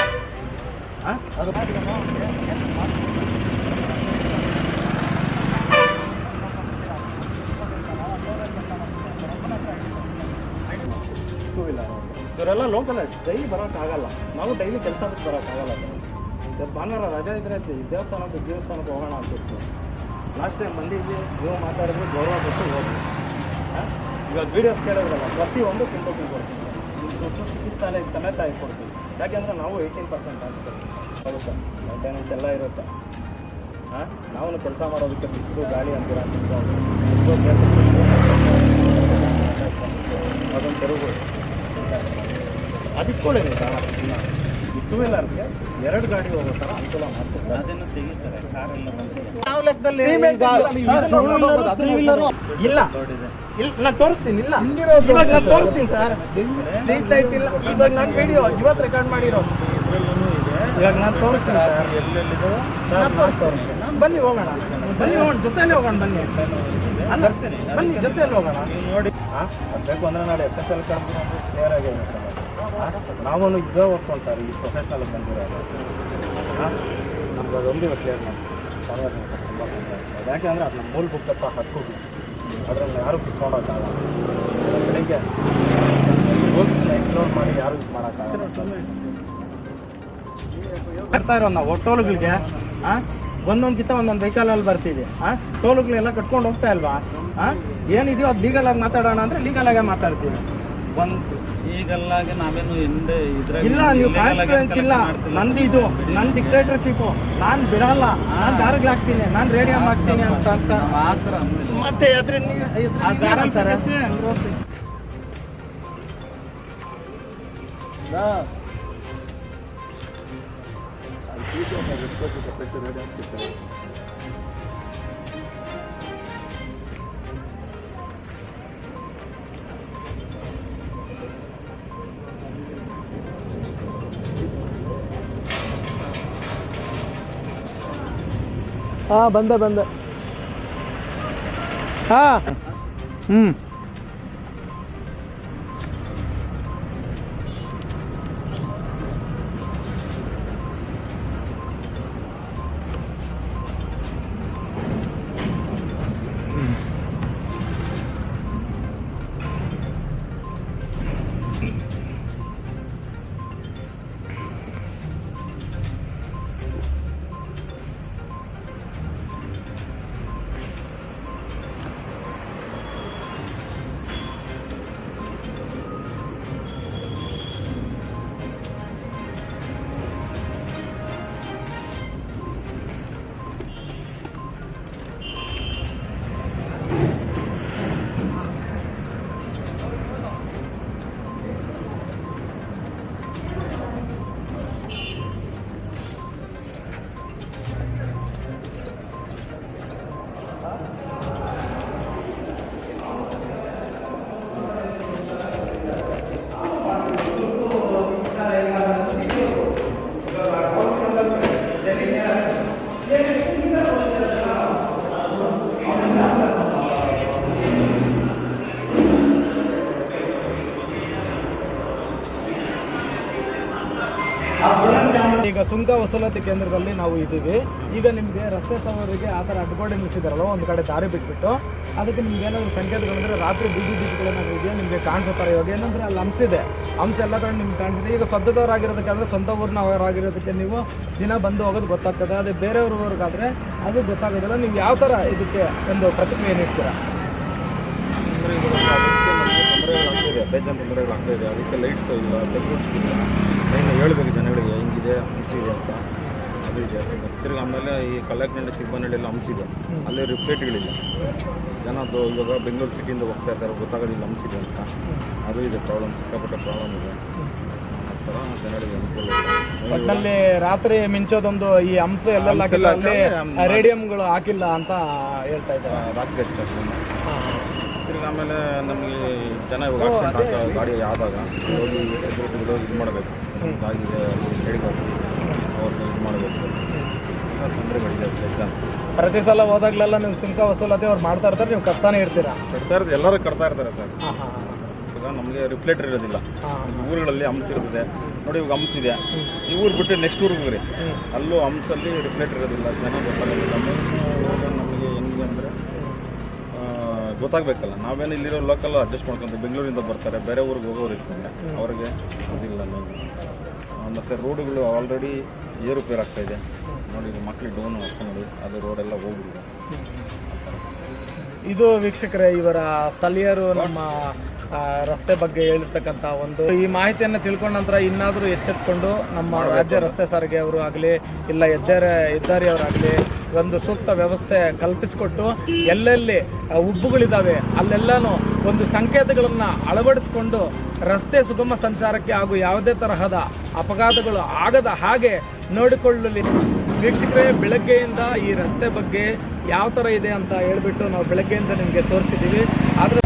ಅದು ಇವರೆಲ್ಲ ಲೋಕಲ್ ಡೈಲಿ ಬರೋಕ್ಕಾಗಲ್ಲ, ನಾವು ಡೈಲಿ ಕೆಲಸ ಬಿಟ್ಟು ಬರೋಕ್ಕಾಗಲ್ಲ. ಭಾನುವಾರ ರಜೆ ಇದ್ರೆ ದೇವಸ್ಥಾನಕ್ಕೆ ಹೋಗೋಣ ಅಂತಿರ್ತೀವಿ. ಲಾಸ್ಟ್ ಟೈಮ್ ಬಂದಿದ್ವಿ, ನೀವು ಮಾತಾಡಿದ್ರೆ ಗೌರವ ಕೊಟ್ಟು ಹೋಗಿ. ಇವಾಗ ವೀಡಿಯೋಸ್ ಕೇಳೋದ್ರಲ್ಲ, ಪ್ರತಿಯೊಂದು ಕೊಡ್ತೀವಿ. ಚಿಕಿತ್ಸಾಲಯ ಸಮೇತ ಕೊಡ್ತೀವಿ. ಯಾಕೆಂದರೆ ನಾವು 18% ಆಗ್ತದೆ ಆಗುತ್ತೆ, ಮೇಂಟೆನೆನ್ಸ್ ಎಲ್ಲ ಇರುತ್ತೆ. ನಾವು ಕೆಲಸ ಮಾಡೋದಕ್ಕೆ ಬಿಸಿಲು ಗಾಳಿ ಅಂತೀರ ಅದೊಂದು ತೆರವು ಅದಕ್ಕೊಳ್ಳಿ. ಈ 2 ವೀಲರ್ಗೆ 2 ಗಾಡಿ ಹೋಗೋ ಥರ ಅನುಕೂಲ ಮಾಡ್ತಾರೆ. ಅದನ್ನು ತೆಗಿತಾರೆ ಕಾರೆಲ್ಲ ಯಾವ ಲೆಕ್ಕದಲ್ಲಿ ಇಲ್ಲ ನಾನು ತೋರಿಸ್ತೀನಿ. ಇಲ್ಲ ಇವಾಗ ನಾನು ತೋರಿಸ್ತೀನಿ ಸರ್, ಸ್ಟ್ರೀಟ್ ಲೈಟ್ ಇಲ್ಲ. ಇವಾಗ ನಾನು ವಿಡಿಯೋ ಇವತ್ತು ರೆಕಾರ್ಡ್ ಮಾಡಿರೋ ಇವಾಗ ನಾನು ತೋರಿಸ್ತೀನಿ ಸರ್. ಎಲ್ಲೆಲ್ಲಿದೆ ಬನ್ನಿ ಹೋಗೋಣ, ಜೊತೆಯಲ್ಲಿ ಹೋಗೋಣ. ಬನ್ನಿ ಅಲ್ಲ ಬನ್ನಿ ಜೊತೆಯಲ್ಲಿ ಹೋಗೋಣ. ನೋಡಿ ಅದು ಬೇಕು ಅಂದರೆ ನಾಳೆ FSL ಕರೆದು ಕ್ಲಿಯರ್ ಆಗಿ ನಾವು ಇದೇ ಹೋಗ್ಕೊಂಡು ಸರ್, ಈ ಪ್ರೊಫೆಷ್ನಲ್ ಬಂದಿರೋದು ನಮ್ಗೆ ಅದೊಂದು ಕ್ಲಿಯರ್ ಮಾಡ್ತೀವಿ. ತುಂಬ ಯಾಕೆಂದರೆ ಅದು ನಮ್ಮ ಮೂಲ ಬುಕ್ಕಪ್ಪ ಹಕ್ಕು, ಅದರಲ್ಲಿ ಯಾರು ಕಿತ್ಕೊಂಡೋಕ್ಕಾಗಲ್ಲ. ಬೆಳಿಗ್ಗೆ ಎಕ್ಸ್ಪ್ಲೋರ್ ಮಾಡಿ ಯಾರು ಇದು ಮಾಡೋಕ್ಕಾಗಲ್ಲ. ಬರ್ತಾ ಇರೋ ನಾವು ಟೋಲ್ಗಳಿಗೆ ಒಂದೊಂದ್ಕಿಂತ ಒಂದೊಂದು ವೆಹಿಕಲಲ್ಲಿ ಬರ್ತೀವಿ. ಟೋಲ್ಗಳೆಲ್ಲ ಕಟ್ಕೊಂಡು ಹೋಗ್ತಾ ಇಲ್ವಾ? ಏನಿದೆಯೋ ಅದು ಲೀಗಲಾಗಿ ಮಾತಾಡೋಣ ಅಂದರೆ ಲೀಗಲಾಗೆ ಮಾತಾಡ್ತೀವಿ. ಈಗಲ್ಲಾಗೆ ನಾವೇನು ಹಿಂದೆ ಇಲ್ಲ, ನೀವು ಕಾನ್ಸ್ಟಿಟ್ಯೂನ್ಸ್ ಇಲ್ಲ. ನಂದು ಇದು ನನ್ನ ಡಿಕ್ಟೇಟರ್ಶಿಪ್ಪು, ನಾನು ಬಿಡಲ್ಲ, ನಾನು ದಾರಿಗೆ ಹಾಕ್ತೀನಿ, ನಾನು ರೇಡಿಯಂ ಹಾಕ್ತೀನಿ ಅಂತ ಮತ್ತೆ ಅದ್ರ ಅಂತಾರೆ. ಹಾಂ ಬಂದೆ ಹಾಂ ಹ್ಞೂ ಈಗ ಸುಂಕ ವಸೂಲಾತಿ ಕೇಂದ್ರದಲ್ಲಿ ನಾವು ಇದ್ದೀವಿ. ಈಗ ನಿಮಗೆ ರಸ್ತೆ ಸವಾರಿಗೆ ಆ ಥರ ಅಡ್ಗೋಡೆ ನಿಲ್ಲಿಸಿದಾರಲ್ಲ, ಒಂದು ಕಡೆ ದಾರಿ ಬಿಟ್ಬಿಟ್ಟು ಅದಕ್ಕೆ ನಿಮ್ಗೆ ಏನಾದರೂ ಸಂಕೇತಗಳಂದರೆ ರಾತ್ರಿ ಬೀದಿಗಳೇನಾದ್ರು ಇದೆಯಾ ನಿಮಗೆ ಕಾಣಿಸೋ ಥರ. ಇವಾಗ ಏನಂದರೆ ಅಲ್ಲಿ ಹಂಸ ಇದೆ, ಹಂಸ ಎಲ್ಲ ಕಡೆ ನಿಮ್ಗೆ ಕಾಣಿಸಿದೆ. ಈಗ ಸ್ವಂತದವರಾಗಿರೋದಕ್ಕೆ ಅಂದರೆ ಸ್ವಂತ ಊರಿನವರಾಗಿರೋದಕ್ಕೆ ನೀವು ದಿನ ಬಂದು ಹೋಗೋದು ಗೊತ್ತಾಗ್ತದೆ. ಅದೇ ಬೇರೆಯವ್ರಿಗಾದರೆ ಅದು ಗೊತ್ತಾಗೋದಿಲ್ಲ. ನೀವು ಯಾವ ಥರ ಇದಕ್ಕೆ ಒಂದು ಪ್ರತಿಕ್ರಿಯೆ ನೀಡ್ತೀರಾ? ತೊಂದರೆಗಳಾಗ್ತಿದೆ, ಬೇಜಾನ್ ತೊಂದರೆಗಳಾಗ್ತಾಯಿದೆ. ಅದಕ್ಕೆ ಲೈಟ್ಸ್ ಇಲ್ಲ, ಸೆಕ್ಯೂರಿಟಿ ಇಲ್ಲ. ಏನು ಹೇಳಬೇಕು ಜನಗಳಿಗೆ ಹಿಂಗಿದೆ ಹಂಸಿದೆ ಅಂತ. ಅದು ಇದೆ. ತಿರ್ಗಿ ಆಮೇಲೆ ಈ ಕಲ್ಲಕ್ನಹಳ್ಳಿ ಚಿಕ್ಕಬನಹಳ್ಳಿಯಲ್ಲಿ ಹಂಸಿದೆ, ಅಲ್ಲಿ ರಿಫ್ಲೆಕ್ಟ್ಗಳಿಲ್ಲ. ಜನ ಅದು ಇವಾಗ ಬೆಂಗಳೂರು ಸಿಟಿಯಿಂದ ಹೋಗ್ತಾ ಇರ್ತಾರೆ, ಗೊತ್ತಾಗೋದಿಲ್ಲ ಹಂಸಿದೆ ಅಂತ. ಅದು ಇದೆ ಪ್ರಾಬ್ಲಮ್, ಸಿಕ್ಕಾಪಟ್ಟೆ ಪ್ರಾಬ್ಲಮ್ ಇದೆ. ಆ ಥರ ಜನಗಳಿಗೆ ಅನುಕೂಲ ಇಲ್ಲ. ಒಟ್ಟಿನಲ್ಲಿ ರಾತ್ರಿ ಮಿಂಚೋದೊಂದು ಈ ಹಂಸ ಎಲ್ಲೆಲ್ಲ ಹಾಕಿಲ್ಲ, ಅಲ್ಲಿ ರೇಡಿಯಂಗಳು ಹಾಕಿಲ್ಲ ಅಂತ ಹೇಳ್ತಾ ಇದ್ದಾರೆ. ರಾತ್ರಿ ಹೆಚ್ಚಾಗ್ತದೆ. ತಿರ್ಗಿ ಆಮೇಲೆ ನಮಗೆ ಜನ ಇವಾಗ ಆಕ್ಸಿಡೆಂಟ್ ಆಗೋ ಗಾಡಿ ಆದಾಗ ಹೋಗಿ ಸೆಕ್ಯೂರಿಟಿಗಳು ಇದು ಮಾಡಬೇಕು, ಆಗಿದೆ ಹೇಳಿ ಕಳಿಸಿ ಅವ್ರನ್ನ ಇದು ಮಾಡಬೇಕು. ತೊಂದರೆಗಳಿದೆ ಹೆಚ್ಚಾಗಿ. ಪ್ರತಿ ಸಲ ಹೋದಾಗಲೆಲ್ಲ ನೀವು ಸುಂಕ ವಸೂಲಾತಿ ಅವ್ರು ಮಾಡ್ತಾ ಇರ್ತಾರೆ, ನೀವು ಕಟ್ತಾನೆ ಇರ್ತೀರಾ? ಕಟ್ತಾ ಇರೋದು ಎಲ್ಲರೂ ಕಟ್ತಾ ಇರ್ತಾರೆ ಸರ್. ಇವಾಗ ನಮಗೆ ರಿಫ್ಲೆಕ್ಟರ್ ಇರೋದಿಲ್ಲ. ಊರುಗಳಲ್ಲಿ ಹಂಸ ಇರ್ತದೆ ನೋಡಿ, ಇವಾಗ ಹಂಸ ಇದೆ, ಈ ಊರು ಬಿಟ್ಟು ನೆಕ್ಸ್ಟ್ ಊರಿಗೆ ಹೋಗ್ರಿ, ಅಲ್ಲೂ ಹಂಸಲ್ಲಿ ರಿಫ್ಲೆಕ್ಟರ್ ಇರೋದಿಲ್ಲ. ಜನ ಗೊತ್ತಾಗೋದಿಲ್ಲ. ನಮಗೆ ಹೆಂಗೆ ಅಂದರೆ ಗೊತ್ತಾಗಬೇಕಲ್ಲ. ನಾವೇನು ಇಲ್ಲಿರೋ ಲೋಕಲ್ ಅಡ್ಜಸ್ಟ್ ಮಾಡ್ಕೊಂತೀವಿ. ಬೆಂಗಳೂರಿಂದ ಬರ್ತಾರೆ, ಬೇರೆ ಊರಿಗೆ ಹೋಗೋರು ಇರ್ತಾರೆ, ಅವ್ರಿಗೆ ಅದಿಲ್ಲ. ಮತ್ತು ರೋಡುಗಳು ಆಲ್ರೆಡಿ ಏರುಪೇರು ಆಗ್ತಾಯಿದೆ ನೋಡಿ. ಈಗ ಮಕ್ಕಳಿಗೆ ಡೌನ್ ಹಾಕೊಂಡು ನೋಡಿ, ಅದು ರೋಡೆಲ್ಲ ಹೋಗ್ಬಿಟ್ಟಿದೆ. ಇದು ವೀಕ್ಷಕರೇ, ಇವರ ಸ್ಥಳೀಯರು ನಮ್ಮ ರಸ್ತೆ ಬಗ್ಗೆ ಹೇಳಿರ್ತಕ್ಕಂಥ ಒಂದು ಈ ಮಾಹಿತಿಯನ್ನು ತಿಳ್ಕೊಂಡ ನಂತರ ಇನ್ನಾದರೂ ಎಚ್ಚೆತ್ಕೊಂಡು ನಮ್ಮ ರಾಜ್ಯ ರಸ್ತೆ ಸಾರಿಗೆ ಅವರು ಆಗಲಿ ಇಲ್ಲ ಹೆದ್ದಾರಿಯವರಾಗಲಿ ಒಂದು ಸೂಕ್ತ ವ್ಯವಸ್ಥೆ ಕಲ್ಪಿಸಿಕೊಟ್ಟು ಎಲ್ಲೆಲ್ಲಿ ಉಬ್ಬುಗಳಿದ್ದಾವೆ ಅಲ್ಲೆಲ್ಲನೂ ಒಂದು ಸಂಕೇತಗಳನ್ನು ಅಳವಡಿಸಿಕೊಂಡು ರಸ್ತೆ ಸುಗಮ ಸಂಚಾರಕ್ಕೆ ಹಾಗೂ ಯಾವುದೇ ತರಹದ ಅಪಘಾತಗಳು ಆಗದ ಹಾಗೆ ನೋಡಿಕೊಳ್ಳಲಿ. ವೀಕ್ಷಕರೇ, ಬೆಳಗ್ಗೆಯಿಂದ ಈ ರಸ್ತೆ ಬಗ್ಗೆ ಯಾವ ಥರ ಇದೆ ಅಂತ ಹೇಳ್ಬಿಟ್ಟು ನಾವು ಬೆಳಗ್ಗೆಯಿಂದ ನಿಮಗೆ ತೋರಿಸಿದ್ದೀವಿ. ಆದರೆ